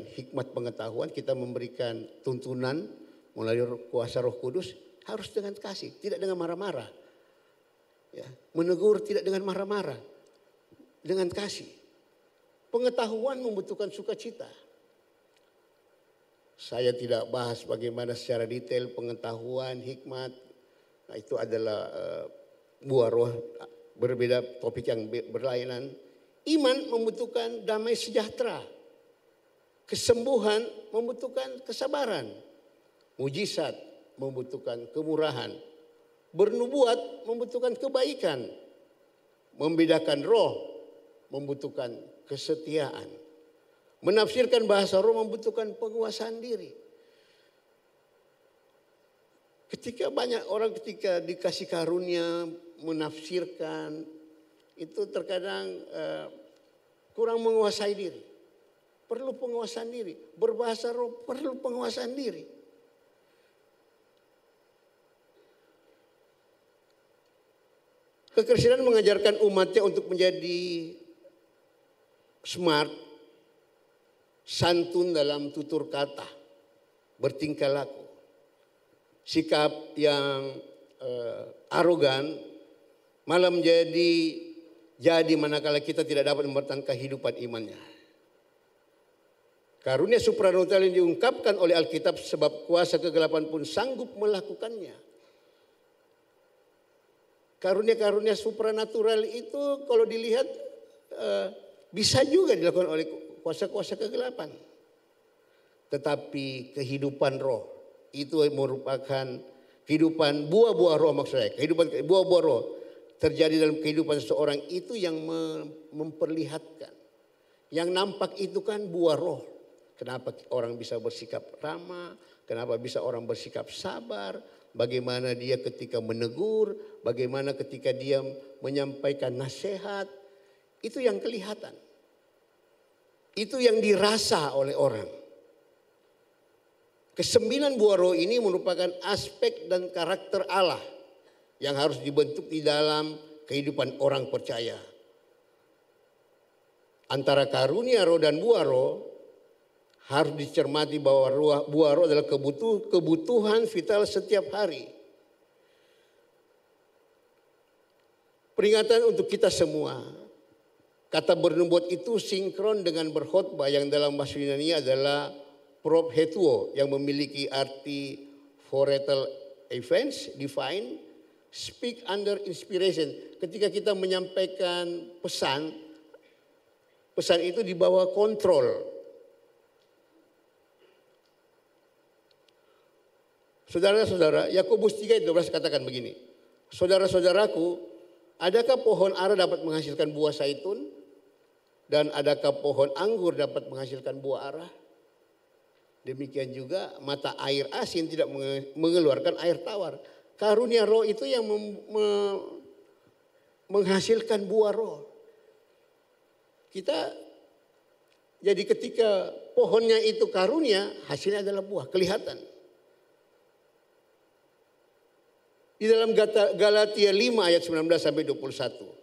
hikmat pengetahuan, kita memberikan tuntunan melalui kuasa Roh Kudus, harus dengan kasih, tidak dengan marah-marah. Ya, menegur tidak dengan marah-marah, dengan kasih. Pengetahuan membutuhkan sukacita. Saya tidak bahas bagaimana secara detail pengetahuan, hikmat. Nah, itu adalah buah roh, berbeda topik yang berlainan. Iman membutuhkan damai sejahtera. Kesembuhan membutuhkan kesabaran. Mujizat membutuhkan kemurahan. Bernubuat membutuhkan kebaikan. Membedakan roh membutuhkan kesetiaan. Menafsirkan bahasa roh membutuhkan penguasaan diri. Ketika banyak orang ketika dikasih karunia menafsirkan, itu terkadang kurang menguasai diri. Perlu penguasaan diri. Berbahasa roh perlu penguasaan diri. Kekristenan mengajarkan umatnya untuk menjadi smart, santun dalam tutur kata, bertingkah laku. Sikap yang arogan malah jadi manakala kita tidak dapat mempertahankan kehidupan imannya. Karunia supranatural yang diungkapkan oleh Alkitab sebab kuasa kegelapan pun sanggup melakukannya. Karunia-karunia supranatural itu kalau dilihat bisa juga dilakukan oleh kuasa-kuasa kegelapan. Tetapi kehidupan roh itu merupakan kehidupan buah-buah roh maksud saya, kehidupan buah-buah roh terjadi dalam kehidupan seseorang itu yang memperlihatkan. Yang nampak itu kan buah roh. Kenapa orang bisa bersikap ramah, kenapa bisa orang bersikap sabar, bagaimana dia ketika menegur, bagaimana ketika dia menyampaikan nasihat, itu yang kelihatan. Itu yang dirasa oleh orang. Kesembilan buah roh ini merupakan aspek dan karakter Allah yang harus dibentuk di dalam kehidupan orang percaya. Antara karunia roh dan buah roh harus dicermati bahwa buah roh adalah kebutuhan vital setiap hari. Peringatan untuk kita semua. Kata bernubuat itu sinkron dengan berkhotbah yang dalam bahasa Yunani adalah prophetuo yang memiliki arti foretell events, define, speak under inspiration. Ketika kita menyampaikan pesan itu di bawah kontrol. Saudara-saudara, Yakobus 3:12 katakan begini. Saudara-saudaraku, adakah pohon ara dapat menghasilkan buah zaitun? Dan adakah pohon anggur dapat menghasilkan buah ara? Demikian juga mata air asin tidak mengeluarkan air tawar. Karunia roh itu yang menghasilkan buah roh. Jadi ketika pohonnya itu karunia, hasilnya adalah buah, kelihatan. Di dalam Galatia 5 ayat 19 sampai 21.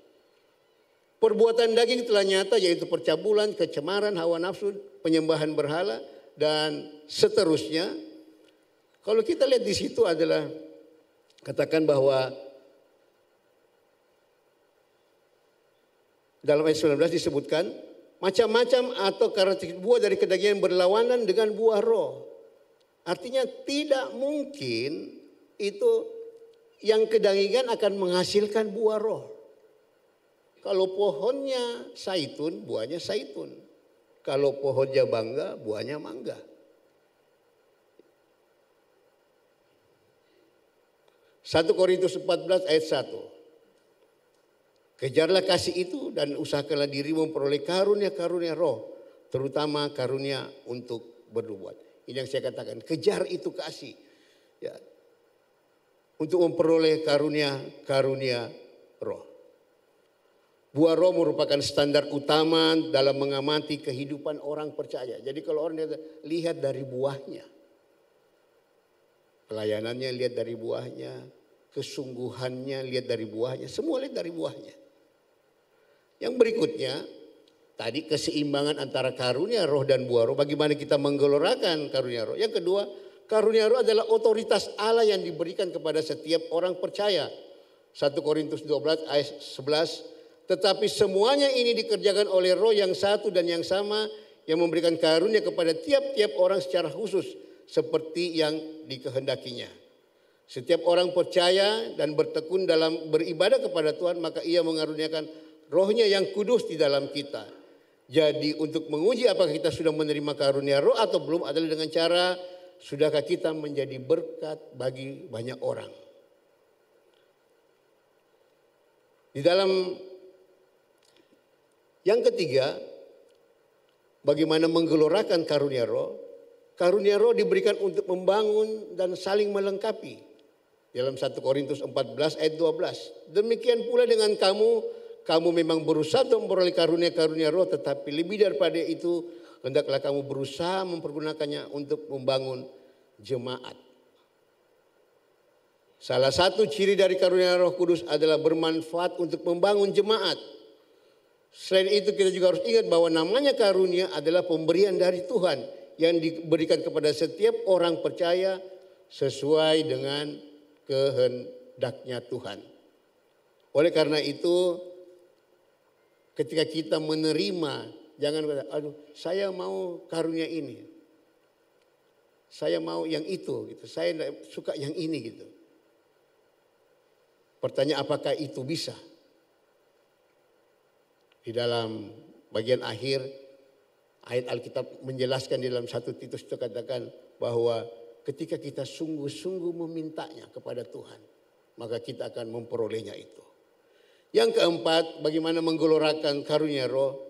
Perbuatan daging telah nyata yaitu percabulan, kecemaran, hawa nafsu, penyembahan berhala dan seterusnya. Kalau kita lihat di situ adalah katakan bahwa dalam ayat 19 disebutkan macam-macam atau karakteristik buah dari kedagingan berlawanan dengan buah roh. Artinya tidak mungkin itu yang kedagingan akan menghasilkan buah roh. Kalau pohonnya zaitun, buahnya zaitun. Kalau pohonnya mangga, buahnya mangga. Satu Korintus 14 ayat 1. Kejarlah kasih itu dan usahakanlah dirimu memperoleh karunia-karunia roh. Terutama karunia untuk bernubuat. Ini yang saya katakan, kejar itu kasih. Ya. Untuk memperoleh karunia-karunia roh. Buah roh merupakan standar utama dalam mengamati kehidupan orang percaya. Jadi kalau orang lihat dari buahnya. Pelayanannya lihat dari buahnya. Kesungguhannya lihat dari buahnya. Semua lihat dari buahnya. Yang berikutnya, tadi keseimbangan antara karunia roh dan buah roh. Bagaimana kita menggelorakan karunia roh. Yang kedua, karunia roh adalah otoritas Allah yang diberikan kepada setiap orang percaya. 1 Korintus 12 ayat 11. Tetapi semuanya ini dikerjakan oleh roh yang satu dan yang sama yang memberikan karunia kepada tiap-tiap orang secara khusus seperti yang dikehendakinya. Setiap orang percaya dan bertekun dalam beribadah kepada Tuhan maka ia mengaruniakan rohnya yang kudus di dalam kita. Jadi untuk menguji apakah kita sudah menerima karunia roh atau belum adalah dengan cara sudahkah kita menjadi berkat bagi banyak orang. Di dalam yang ketiga, bagaimana menggelorakan karunia roh. Karunia roh diberikan untuk membangun dan saling melengkapi. Dalam 1 Korintus 14 ayat 12. Demikian pula dengan kamu memang berusaha untuk memperoleh karunia-karunia roh. Tetapi lebih daripada itu, hendaklah kamu berusaha mempergunakannya untuk membangun jemaat. Salah satu ciri dari karunia roh kudus adalah bermanfaat untuk membangun jemaat. Selain itu kita juga harus ingat bahwa namanya karunia adalah pemberian dari Tuhan yang diberikan kepada setiap orang percaya sesuai dengan kehendaknya Tuhan. Oleh karena itu ketika kita menerima, jangan kata, aduh saya mau karunia ini. Saya mau yang itu gitu. Saya suka yang ini gitu. Pertanyaan apakah itu bisa? Di dalam bagian akhir ayat Alkitab menjelaskan di dalam 1 Titus itu katakan bahwa ketika kita sungguh-sungguh memintanya kepada Tuhan, maka kita akan memperolehnya itu. Yang keempat, bagaimana menggelorakan karunia roh.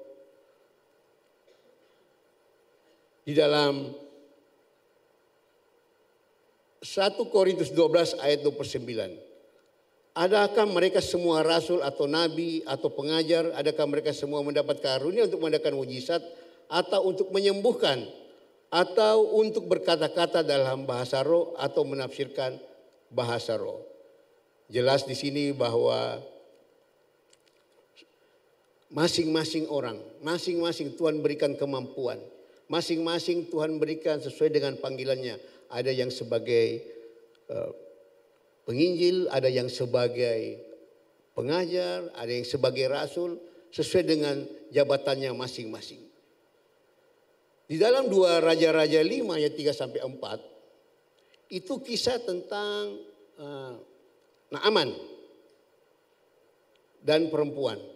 Di dalam 1 Korintus 12 ayat 29. Adakah mereka semua rasul atau nabi atau pengajar? Adakah mereka semua mendapat karunia untuk mengadakan mujizat atau untuk menyembuhkan atau untuk berkata-kata dalam bahasa roh atau menafsirkan bahasa roh? Jelas di sini bahwa masing-masing orang, masing-masing Tuhan berikan kemampuan. Masing-masing Tuhan berikan sesuai dengan panggilannya. Ada yang sebagai penginjil, ada yang sebagai pengajar, ada yang sebagai rasul, sesuai dengan jabatannya masing-masing. Di dalam 2 Raja-Raja 5 ayat 3-4, itu kisah tentang Naaman dan perempuan.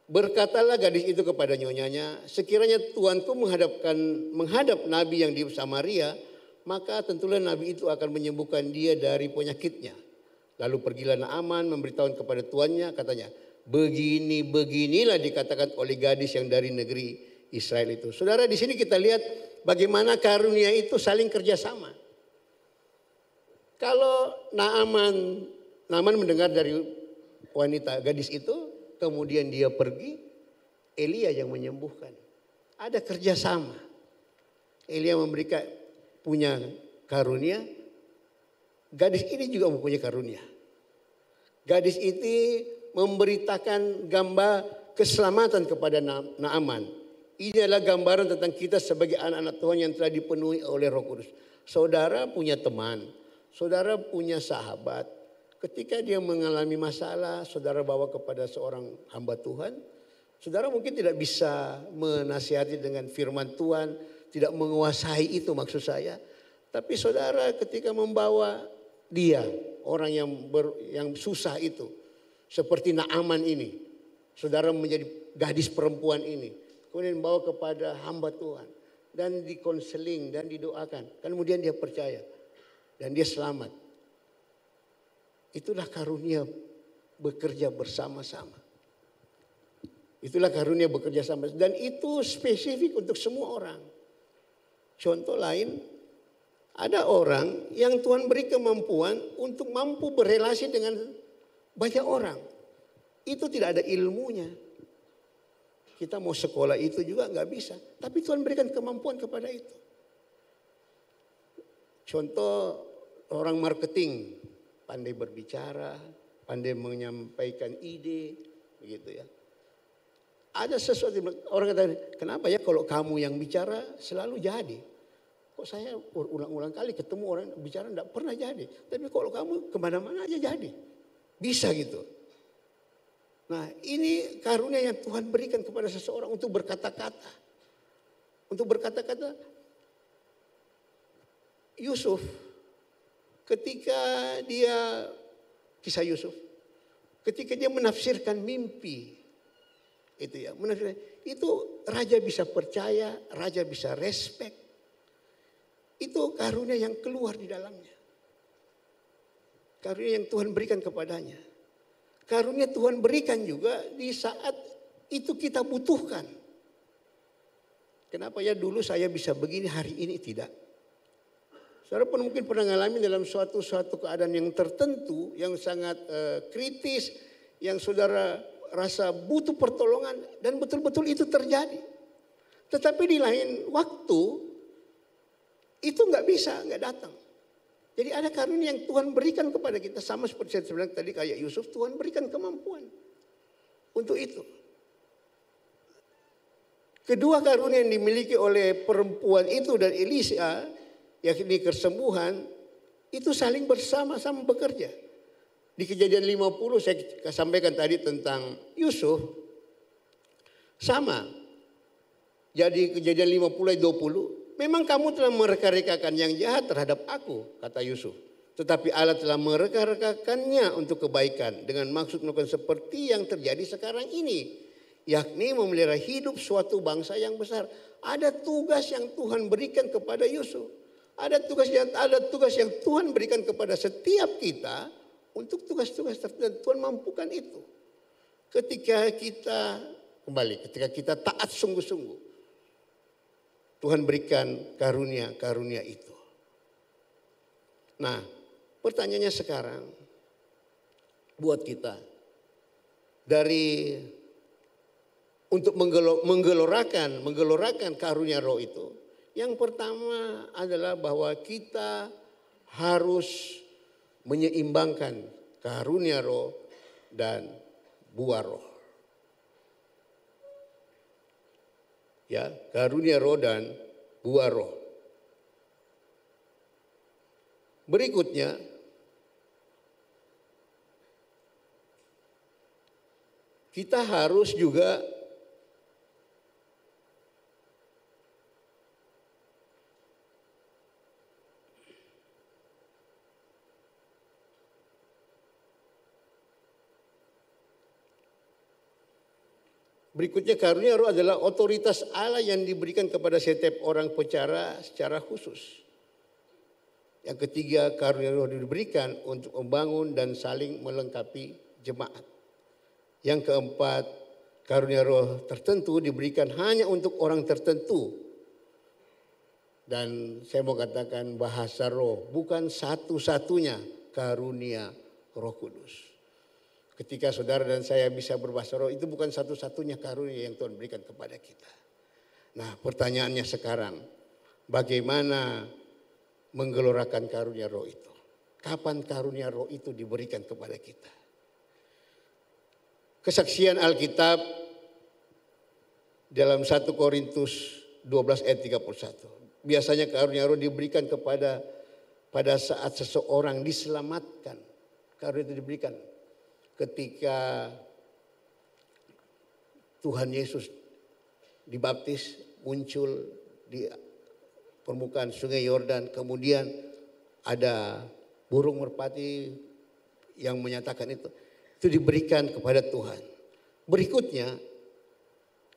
Berkatalah gadis itu kepada nyonyanya, sekiranya tuanku menghadap nabi yang di Samaria, maka tentulah nabi itu akan menyembuhkan dia dari penyakitnya. Lalu pergilah Naaman memberitahu kepada tuannya, katanya, beginilah dikatakan oleh gadis yang dari negeri Israel itu. Saudara, di sini kita lihat bagaimana karunia itu saling kerjasama. Kalau Naaman mendengar dari wanita gadis itu, kemudian dia pergi, Elia yang menyembuhkan. Ada kerjasama. Elia memberikan punya karunia, gadis ini juga mempunyai karunia. Gadis ini memberitakan gambar keselamatan kepada Naaman. Ini adalah gambaran tentang kita sebagai anak-anak Tuhan yang telah dipenuhi oleh Roh Kudus. Saudara punya teman, saudara punya sahabat. Ketika dia mengalami masalah, saudara bawa kepada seorang hamba Tuhan. Saudara mungkin tidak bisa menasihati dengan firman Tuhan, tidak menguasai itu maksud saya. Tapi saudara ketika membawa dia, orang yang susah itu, seperti Naaman ini, saudara menjadi gadis perempuan ini, kemudian bawa kepada hamba Tuhan dan dikonseling dan didoakan, kemudian dia percaya dan dia selamat. Itulah karunia bekerja bersama-sama. Itulah karunia bekerja sama, dan itu spesifik untuk semua orang. Contoh lain, ada orang yang Tuhan beri kemampuan untuk mampu berelasi dengan banyak orang. Itu tidak ada ilmunya. Kita mau sekolah itu juga nggak bisa. Tapi Tuhan berikan kemampuan kepada itu. Contoh orang marketing, pandai berbicara, pandai menyampaikan ide, begitu ya. Ada sesuatu, orang kata, kenapa ya kalau kamu yang bicara selalu jadi? Kok saya ulang-ulang kali ketemu orang bicara tidak pernah jadi. Tapi kalau kamu kemana-mana aja jadi. Bisa gitu. Nah ini karunia yang Tuhan berikan kepada seseorang untuk berkata-kata. Untuk berkata-kata. Yusuf ketika dia, kisah Yusuf. Ketika dia menafsirkan mimpi. Itu ya, menafsirkan. Itu raja bisa percaya, raja bisa respect. Itu karunia yang keluar di dalamnya. Karunia yang Tuhan berikan kepadanya. Karunia Tuhan berikan juga di saat itu kita butuhkan. Kenapa ya dulu saya bisa begini, hari ini tidak. Saudara pun mungkin pernah mengalami dalam suatu keadaan yang tertentu, yang sangat kritis, yang saudara rasa butuh pertolongan dan betul-betul itu terjadi. Tetapi di lain waktu, itu nggak bisa, nggak datang. Jadi ada karunia yang Tuhan berikan kepada kita. Sama seperti saya bilang tadi kayak Yusuf, Tuhan berikan kemampuan untuk itu. Kedua karunia yang dimiliki oleh perempuan itu dan Elisa, yakni kesembuhan, itu saling bersama-sama bekerja. Di Kejadian 50 saya sampaikan tadi tentang Yusuf, sama. Jadi Kejadian 50 ayat 20, memang kamu telah mereka-rekakan yang jahat terhadap aku, kata Yusuf. Tetapi Allah telah mereka-rekakannya untuk kebaikan dengan maksud melakukan seperti yang terjadi sekarang ini. Yakni memelihara hidup suatu bangsa yang besar. Ada tugas yang Tuhan berikan kepada Yusuf. Ada tugas yang Tuhan berikan kepada setiap kita untuk tugas-tugas tertentu. Tuhan mampukan itu. Ketika kita taat sungguh-sungguh, Tuhan berikan karunia-karunia itu. Nah, pertanyaannya sekarang buat kita, untuk menggelorakan karunia roh itu, yang pertama adalah bahwa kita harus menyeimbangkan karunia roh dan buah roh. Ya, karunia roh dan buah roh. Berikutnya, kita harus juga karunia roh adalah otoritas Allah yang diberikan kepada setiap orang percaya secara khusus. Yang ketiga, karunia roh diberikan untuk membangun dan saling melengkapi jemaat. Yang keempat, karunia roh tertentu diberikan hanya untuk orang tertentu. Dan saya mau katakan bahasa roh bukan satu-satunya karunia Roh Kudus. Ketika saudara dan saya bisa berbahasa roh, itu bukan satu-satunya karunia yang Tuhan berikan kepada kita. Nah, pertanyaannya sekarang, bagaimana menggelorakan karunia roh itu? Kapan karunia roh itu diberikan kepada kita? Kesaksian Alkitab dalam 1 Korintus 12 ayat 31. Biasanya karunia roh diberikan pada saat seseorang diselamatkan. Karunia itu diberikan ketika Tuhan Yesus dibaptis, muncul di permukaan sungai Yordan. Kemudian ada burung merpati yang menyatakan itu diberikan kepada Tuhan. Berikutnya,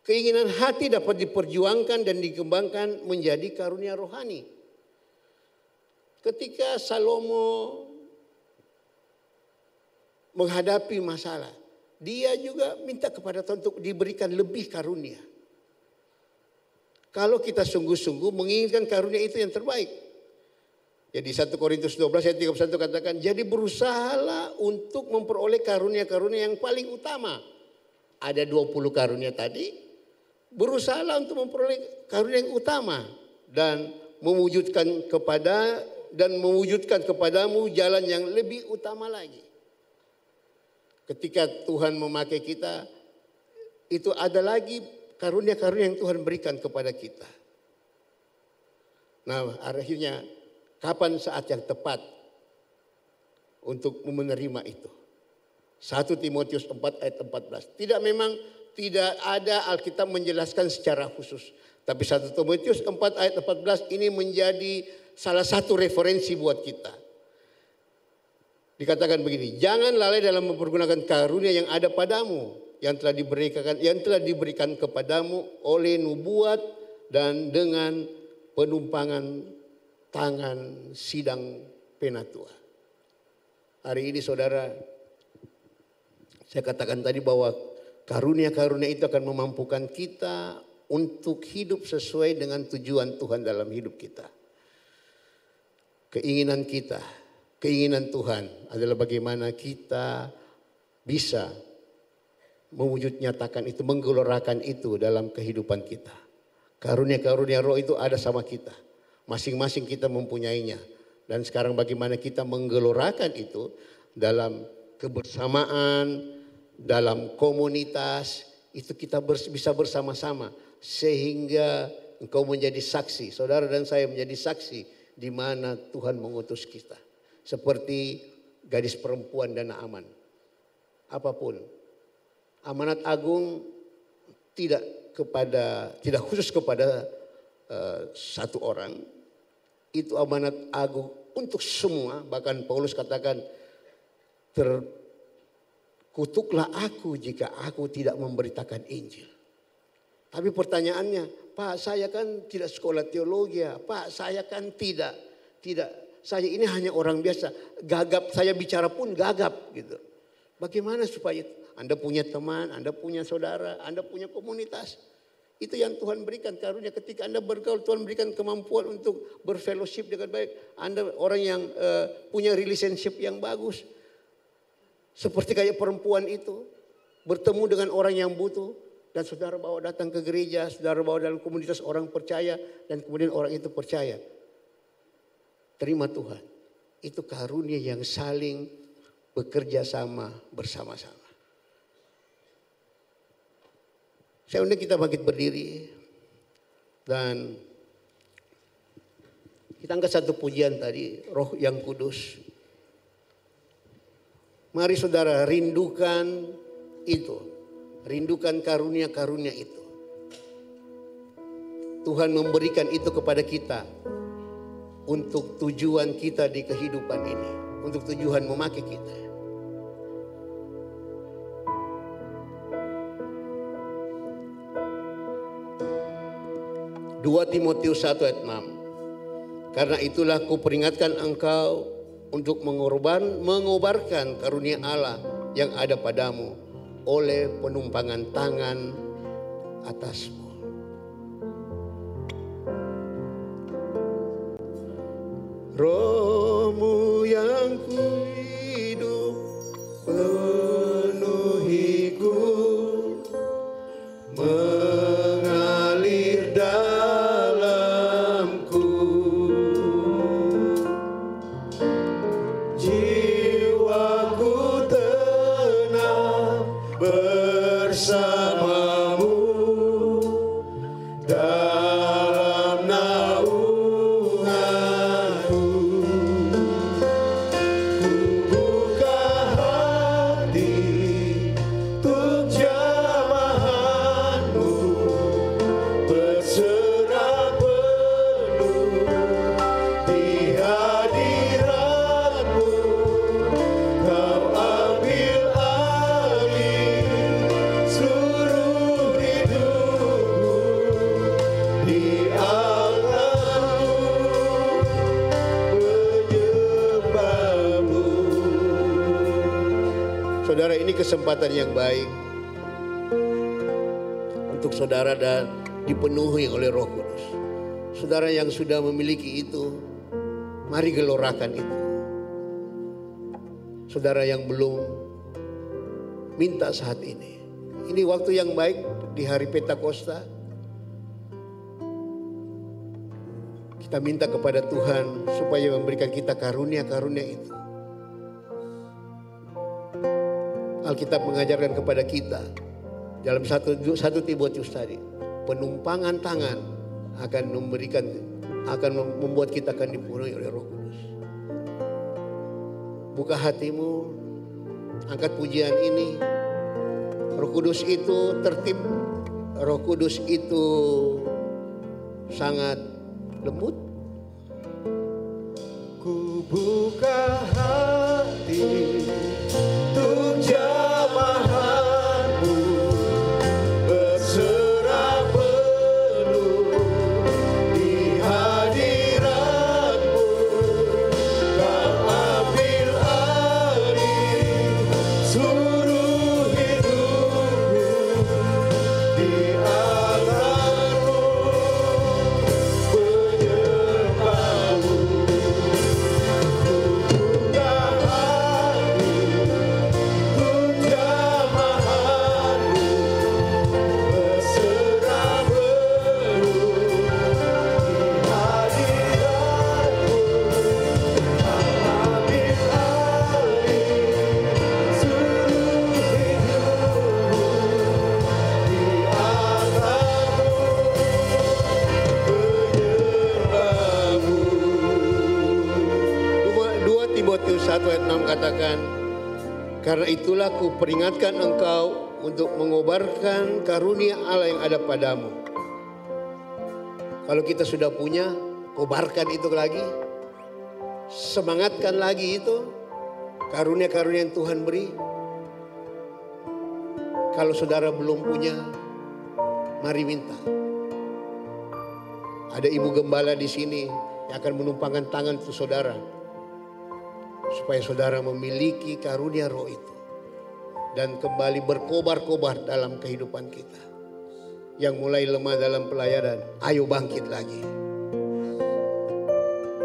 keinginan hati dapat diperjuangkan dan dikembangkan menjadi karunia rohani. Ketika Salomo menghadapi masalah, dia juga minta kepada Tuhan untuk diberikan lebih karunia. Kalau kita sungguh-sungguh menginginkan karunia itu yang terbaik. Jadi 1 Korintus 12 ayat 31 katakan, jadi berusahalah untuk memperoleh karunia-karunia yang paling utama. Ada 20 karunia tadi, berusahalah untuk memperoleh karunia yang utama dan mewujudkan kepadamu jalan yang lebih utama lagi. Ketika Tuhan memakai kita, itu ada lagi karunia-karunia yang Tuhan berikan kepada kita. Nah, akhirnya kapan saat yang tepat untuk menerima itu? 1 Timotius 4 ayat 14. Tidak ada Alkitab menjelaskan secara khusus. Tapi 1 Timotius 4 ayat 14 ini menjadi salah satu referensi buat kita. Dikatakan begini, jangan lalai dalam mempergunakan karunia yang ada padamu, yang telah diberikan kepadamu oleh nubuat dan dengan penumpangan tangan sidang penatua. Hari ini saudara, saya katakan tadi bahwa karunia-karunia itu akan memampukan kita untuk hidup sesuai dengan tujuan Tuhan dalam hidup kita. Keinginan Tuhan adalah bagaimana kita bisa nyatakan itu, menggelorakan itu dalam kehidupan kita. Karunia-karunia roh itu ada sama kita. Masing-masing kita mempunyainya. Dan sekarang bagaimana kita menggelorakan itu dalam kebersamaan, dalam komunitas, itu kita bisa bersama-sama. Sehingga engkau menjadi saksi, saudara dan saya menjadi saksi di mana Tuhan mengutus kita. Seperti gadis perempuan dan Naaman. Apapun. Amanat agung tidak khusus kepada satu orang. Itu amanat agung untuk semua. Bahkan Paulus katakan, terkutuklah aku jika aku tidak memberitakan Injil. Tapi pertanyaannya, Pak saya kan tidak sekolah teologi ya. Pak saya kan tidak. Saya ini hanya orang biasa. Gagap, saya bicara pun gagap gitu. Bagaimana supaya Anda punya teman, Anda punya saudara, Anda punya komunitas. Itu yang Tuhan berikan karunia. Ketika Anda bergaul, Tuhan berikan kemampuan untuk berfellowship dengan baik. Anda orang yang punya relationship yang bagus. Seperti kayak perempuan itu. Bertemu dengan orang yang butuh. Dan saudara bawa datang ke gereja. Saudara bawa dalam komunitas orang percaya. Dan kemudian orang itu percaya. Terima Tuhan. Itu karunia yang saling bekerja sama bersama-sama. Saya undang kita bangkit berdiri dan kita angkat satu pujian tadi, Roh yang Kudus. Mari saudara rindukan itu, rindukan karunia-karunia itu. Tuhan memberikan itu kepada kita untuk tujuan kita di kehidupan ini, untuk tujuan memakai kita. 2 Timotius 1 ayat 6. Karena itulah kuperingatkan engkau untuk mengobarkan karunia Allah yang ada padamu oleh penumpangan tangan atasmu. Rohmu yang hidup penuhiku, mengalir dalamku, jiwaku tenang bersamamu dalam naunganmu. Ku buka hati untuk jamahanmu, berserah penuh di hadiratmu. Kau ambil alih seluruh hidupku di altarmu menyembahmu. Saudara, ini kesempatan yang baik untuk saudara dan dipenuhi oleh Roh Kudus. Saudara yang sudah memiliki itu, mari gelorakan itu. Saudara yang belum, minta saat ini. Ini waktu yang baik di hari Pentakosta. Kita minta kepada Tuhan supaya memberikan kita karunia-karunia itu. Alkitab mengajarkan kepada kita dalam 1 Timotius tadi, penumpangan tangan akan membuat kita akan dipenuhi oleh Roh Kudus. Buka hatimu, angkat pujian ini. Roh Kudus itu tertib, Roh Kudus itu sangat lembut. Ku buka hati untuk jamahanmu, berserah penuh di hadiratmu. Kau ambil alih seluruh hidupku di altarmu menyembahmu. Buka hati untuk jamahanmu, berserah penuh di hadiratmu. Ambil alih seluruh hidupku di altarmu menyembahmu. 2 Timotius 1 ayat 6 katakan, karena itulah ku peringatkan engkau untuk mengobarkan karunia Allah yang ada padamu. Kalau kita sudah punya, kobarkan itu lagi. Semangatkan lagi itu karunia-karunia yang Tuhan beri. Kalau saudara belum punya, Mari minta. Ada ibu gembala di sini yang akan menumpangkan tangan untuk saudara. Supaya saudara memiliki karunia roh itu. Dan kembali berkobar-kobar dalam kehidupan kita. Yang mulai lemah dalam pelayanan, ayo bangkit lagi.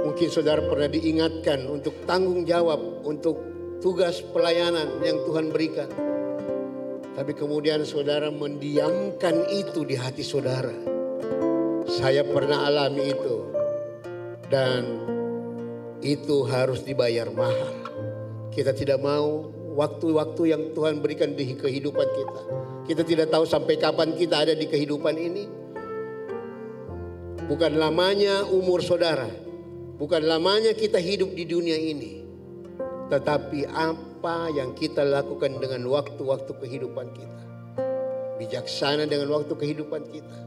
Mungkin saudara pernah diingatkan untuk tanggung jawab, untuk tugas pelayanan yang Tuhan berikan. Tapi kemudian saudara mendiamkan itu di hati saudara. Saya pernah alami itu. Dan itu harus dibayar mahal. Kita tidak mau waktu-waktu yang Tuhan berikan di kehidupan kita. Kita tidak tahu sampai kapan kita ada di kehidupan ini. Bukan lamanya umur saudara. Bukan lamanya kita hidup di dunia ini. Tetapi apa yang kita lakukan dengan waktu-waktu kehidupan kita. Bijaksana dengan waktu kehidupan kita.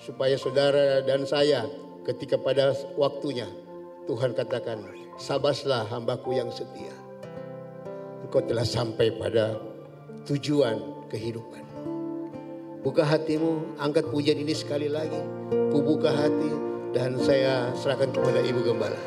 Supaya saudara dan saya ketika pada waktunya Tuhan katakan, sabaslah hambaku yang setia. Engkau telah sampai pada tujuan kehidupan. Buka hatimu, angkat pujian ini sekali lagi. Ku buka hati dan saya serahkan kepada Ibu Gembala.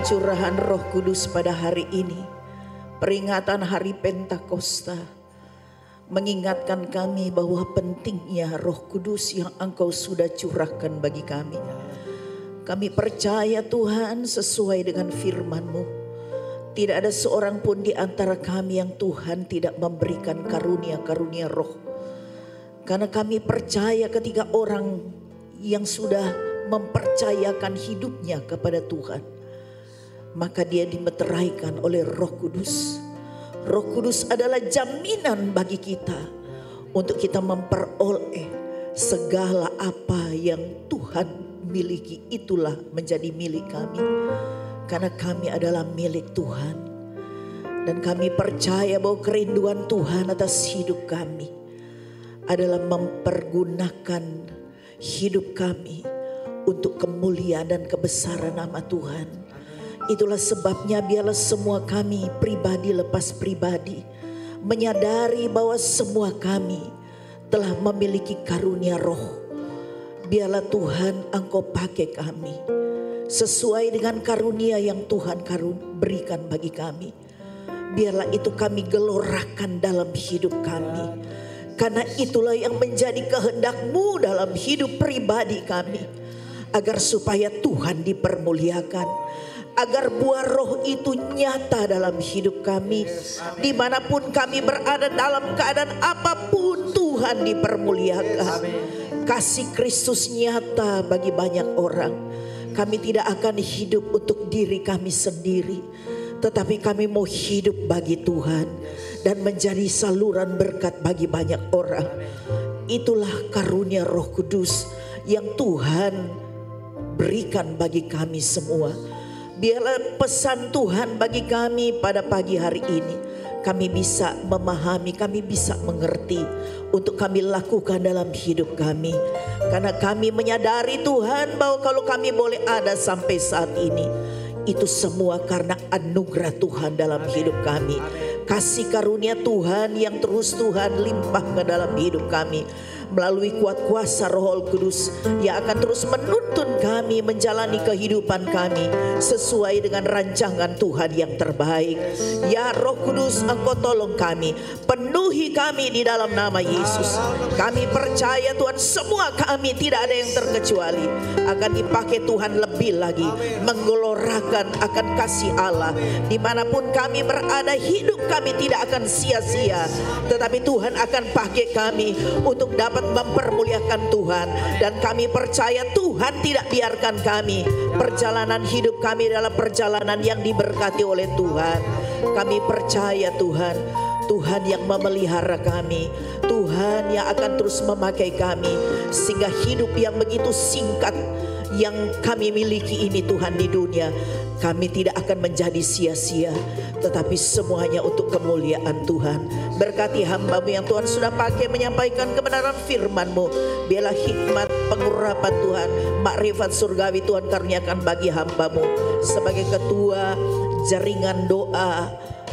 Pencurahan Roh Kudus pada hari ini, peringatan hari Pentakosta, mengingatkan kami bahwa pentingnya Roh Kudus yang Engkau sudah curahkan bagi kami. Kami percaya Tuhan sesuai dengan firman-Mu, tidak ada seorang pun di antara kami yang Tuhan tidak memberikan karunia-karunia roh. Karena kami percaya ketika orang yang sudah mempercayakan hidupnya kepada Tuhan, maka dia dimeteraikan oleh Roh Kudus. Roh Kudus adalah jaminan bagi kita untuk kita memperoleh segala apa yang Tuhan miliki, itulah menjadi milik kami. Karena kami adalah milik Tuhan. Dan kami percaya bahwa kerinduan Tuhan atas hidup kami adalah mempergunakan hidup kami untuk kemuliaan dan kebesaran nama Tuhan. Itulah sebabnya biarlah semua kami pribadi lepas pribadi menyadari bahwa semua kami telah memiliki karunia roh. Biarlah Tuhan Engkau pakai kami sesuai dengan karunia yang Tuhan berikan bagi kami. Biarlah itu kami gelorakan dalam hidup kami. Karena itulah yang menjadi kehendak-Mu dalam hidup pribadi kami. Agar supaya Tuhan dipermuliakan. Agar buah roh itu nyata dalam hidup kami. Dimanapun kami berada, dalam keadaan apapun Tuhan dipermuliakan. Kasih Kristus nyata bagi banyak orang. Kami tidak akan hidup untuk diri kami sendiri, tetapi kami mau hidup bagi Tuhan dan menjadi saluran berkat bagi banyak orang. Itulah karunia Roh Kudus yang Tuhan berikan bagi kami semua. Biarlah pesan Tuhan bagi kami pada pagi hari ini, kami bisa memahami, kami bisa mengerti untuk kami lakukan dalam hidup kami. Karena kami menyadari Tuhan bahwa kalau kami boleh ada sampai saat ini, Itu semua karena anugerah Tuhan dalam hidup kami. Kasih karunia Tuhan yang terus Tuhan limpahkan dalam hidup kami. Melalui kuat kuasa Roh Kudus yang akan terus menuntun kami menjalani kehidupan kami sesuai dengan rancangan Tuhan yang terbaik. Ya Roh Kudus, Engkau tolong kami, penuhi kami di dalam nama Yesus. Kami percaya Tuhan, semua kami tidak ada yang terkecuali akan dipakai Tuhan lebih lagi menggelorakan akan kasih Allah. Dimanapun kami berada, hidup kami tidak akan sia-sia, tetapi Tuhan akan pakai kami untuk dapat mempermuliakan Tuhan. Dan kami percaya Tuhan tidak biarkan kami, perjalanan hidup kami dalam perjalanan yang diberkati oleh Tuhan. Kami percaya Tuhan, Tuhan yang memelihara kami, Tuhan yang akan terus memakai kami, sehingga hidup yang begitu singkat yang kami miliki ini Tuhan di dunia, kami tidak akan menjadi sia-sia, tetapi semuanya untuk kemuliaan Tuhan. Berkati hamba-Mu yang Tuhan sudah pakai menyampaikan kebenaran firman-Mu. Biarlah hikmat pengurapan Tuhan, makrifat surgawi Tuhan karuniakan bagi hamba-Mu sebagai ketua jaringan doa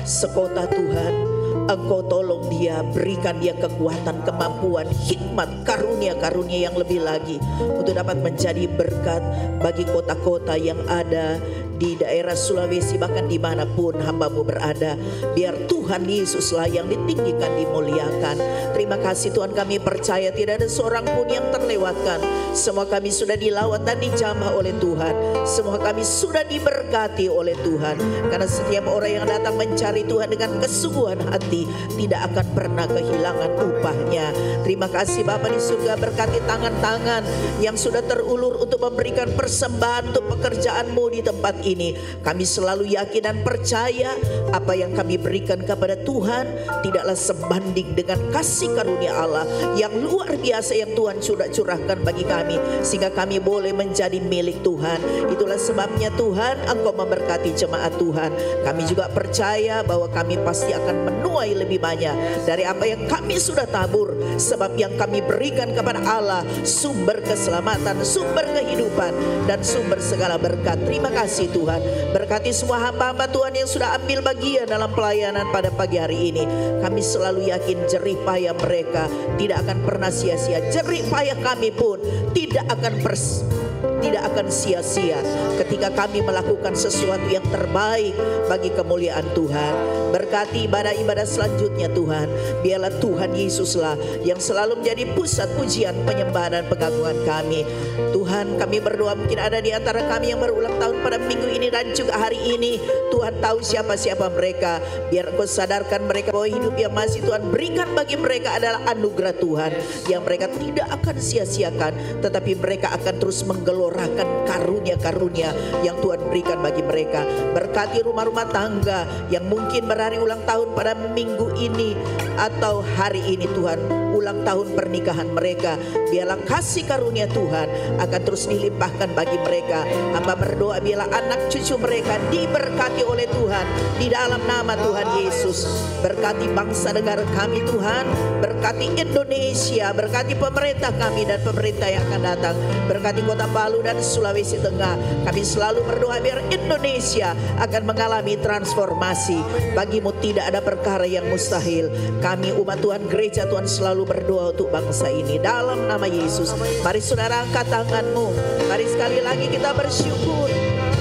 sekota Tuhan. Engkau tolong dia, berikan dia kekuatan, kemampuan, hikmat, karunia-karunia yang lebih lagi untuk dapat menjadi berkat bagi kota-kota yang ada di daerah Sulawesi, bahkan dimanapun hamba-Mu berada. Biar Tuhan Yesuslah yang ditinggikan, dimuliakan. Terima kasih Tuhan, kami percaya tidak ada seorang pun yang terlewatkan. Semua kami sudah dilawat dan dijamah oleh Tuhan. Semua kami sudah diberkati oleh Tuhan. Karena setiap orang yang datang mencari Tuhan dengan kesungguhan hati tidak akan pernah kehilangan upahnya. Terima kasih Bapa di surga, berkati tangan-tangan yang sudah terulur untuk memberikan persembahan untuk pekerjaan-Mu di tempat ini. Kami selalu yakin dan percaya apa yang kami berikan kepada Tuhan tidaklah sebanding dengan kasih karunia Allah yang luar biasa yang Tuhan sudah curahkan bagi kami, sehingga kami boleh menjadi milik Tuhan. Itulah sebabnya Tuhan, Engkau memberkati jemaat Tuhan. Kami juga percaya bahwa kami pasti akan menuai lebih banyak dari apa yang kami sudah tabur, sebab yang kami berikan kepada Allah sumber keselamatan, sumber kehidupan, dan sumber segala berkat. Terima kasih Tuhan. Berkati semua hamba-hamba Tuhan yang sudah ambil bagian dalam pelayanan pada pagi hari ini. Kami selalu yakin jerih payah mereka tidak akan pernah sia-sia. Jerih payah kami pun tidak akan sia-sia ketika kami melakukan sesuatu yang terbaik bagi kemuliaan Tuhan. Berkati ibadah-ibadah selanjutnya Tuhan. Biarlah Tuhan Yesuslah yang selalu menjadi pusat pujian, penyembahan dan pengagungan kami. Tuhan, kami berdoa, mungkin ada di antara kami yang berulang tahun pada minggu ini dan juga hari ini. Tuhan tahu siapa-siapa mereka. Biar Engkau sadarkan mereka bahwa hidup yang masih Tuhan berikan bagi mereka adalah anugerah Tuhan yang mereka tidak akan sia-siakan, tetapi mereka akan terus menggelorakan karunia-karunia yang Tuhan berikan bagi mereka. Berkati rumah-rumah tangga yang mungkin berhari ulang tahun pada minggu ini atau hari ini Tuhan, ulang tahun pernikahan mereka. Biarlah kasih karunia Tuhan akan terus dilimpahkan bagi mereka. Hamba berdoa biarlah anak cucu mereka diberkati oleh Tuhan di dalam nama Tuhan Yesus. Berkati bangsa negara kami Tuhan, berkati Indonesia, berkati pemerintah kami dan pemerintah yang akan datang, berkati Kota Palu dan Sulawesi Tengah. Kami selalu berdoa biar Indonesia akan mengalami transformasi. Bagimu tidak ada perkara yang mustahil. Kami umat Tuhan, gereja Tuhan selalu berdoa untuk bangsa ini dalam nama Yesus. Mari saudara angkat tanganmu. Mari sekali lagi kita bersyukur.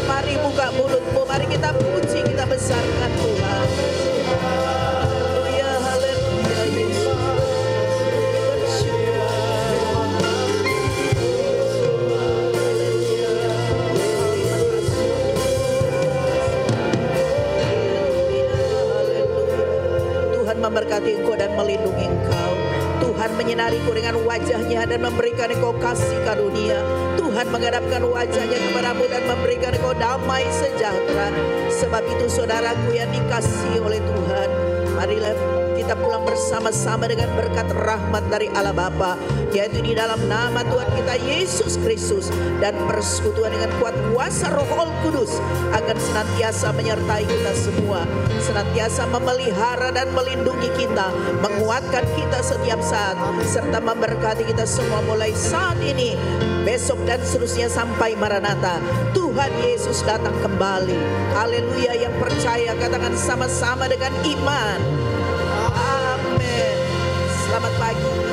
Mari buka mulutmu. Mari kita puji, kita besarkan Tuhan. Haleluya, haleluya Yesus. Tuhan memberkati engkau dan melindungi engkau. Tuhan menyinariku dengan wajahnya dan memberikan engkau kasih karunia. Tuhan menghadapkan wajahnya kepadamu dan memberikan engkau damai sejahtera. Sebab itu saudaraku yang dikasihi oleh Tuhan, Marilah kita pulang bersama-sama dengan berkat rahmat dari Allah Bapa, yaitu di dalam nama Tuhan kita Yesus Kristus, dan persekutuan dengan kuat kuasa Roh Kudus akan senantiasa menyertai kita semua, senantiasa memelihara dan melindungi kita, menguatkan kita setiap saat, serta memberkati kita semua mulai saat ini, besok dan seterusnya sampai Maranatha. Tuhan Yesus datang kembali. Haleluya. Yang percaya katakan sama-sama dengan iman. Amin. Selamat pagi.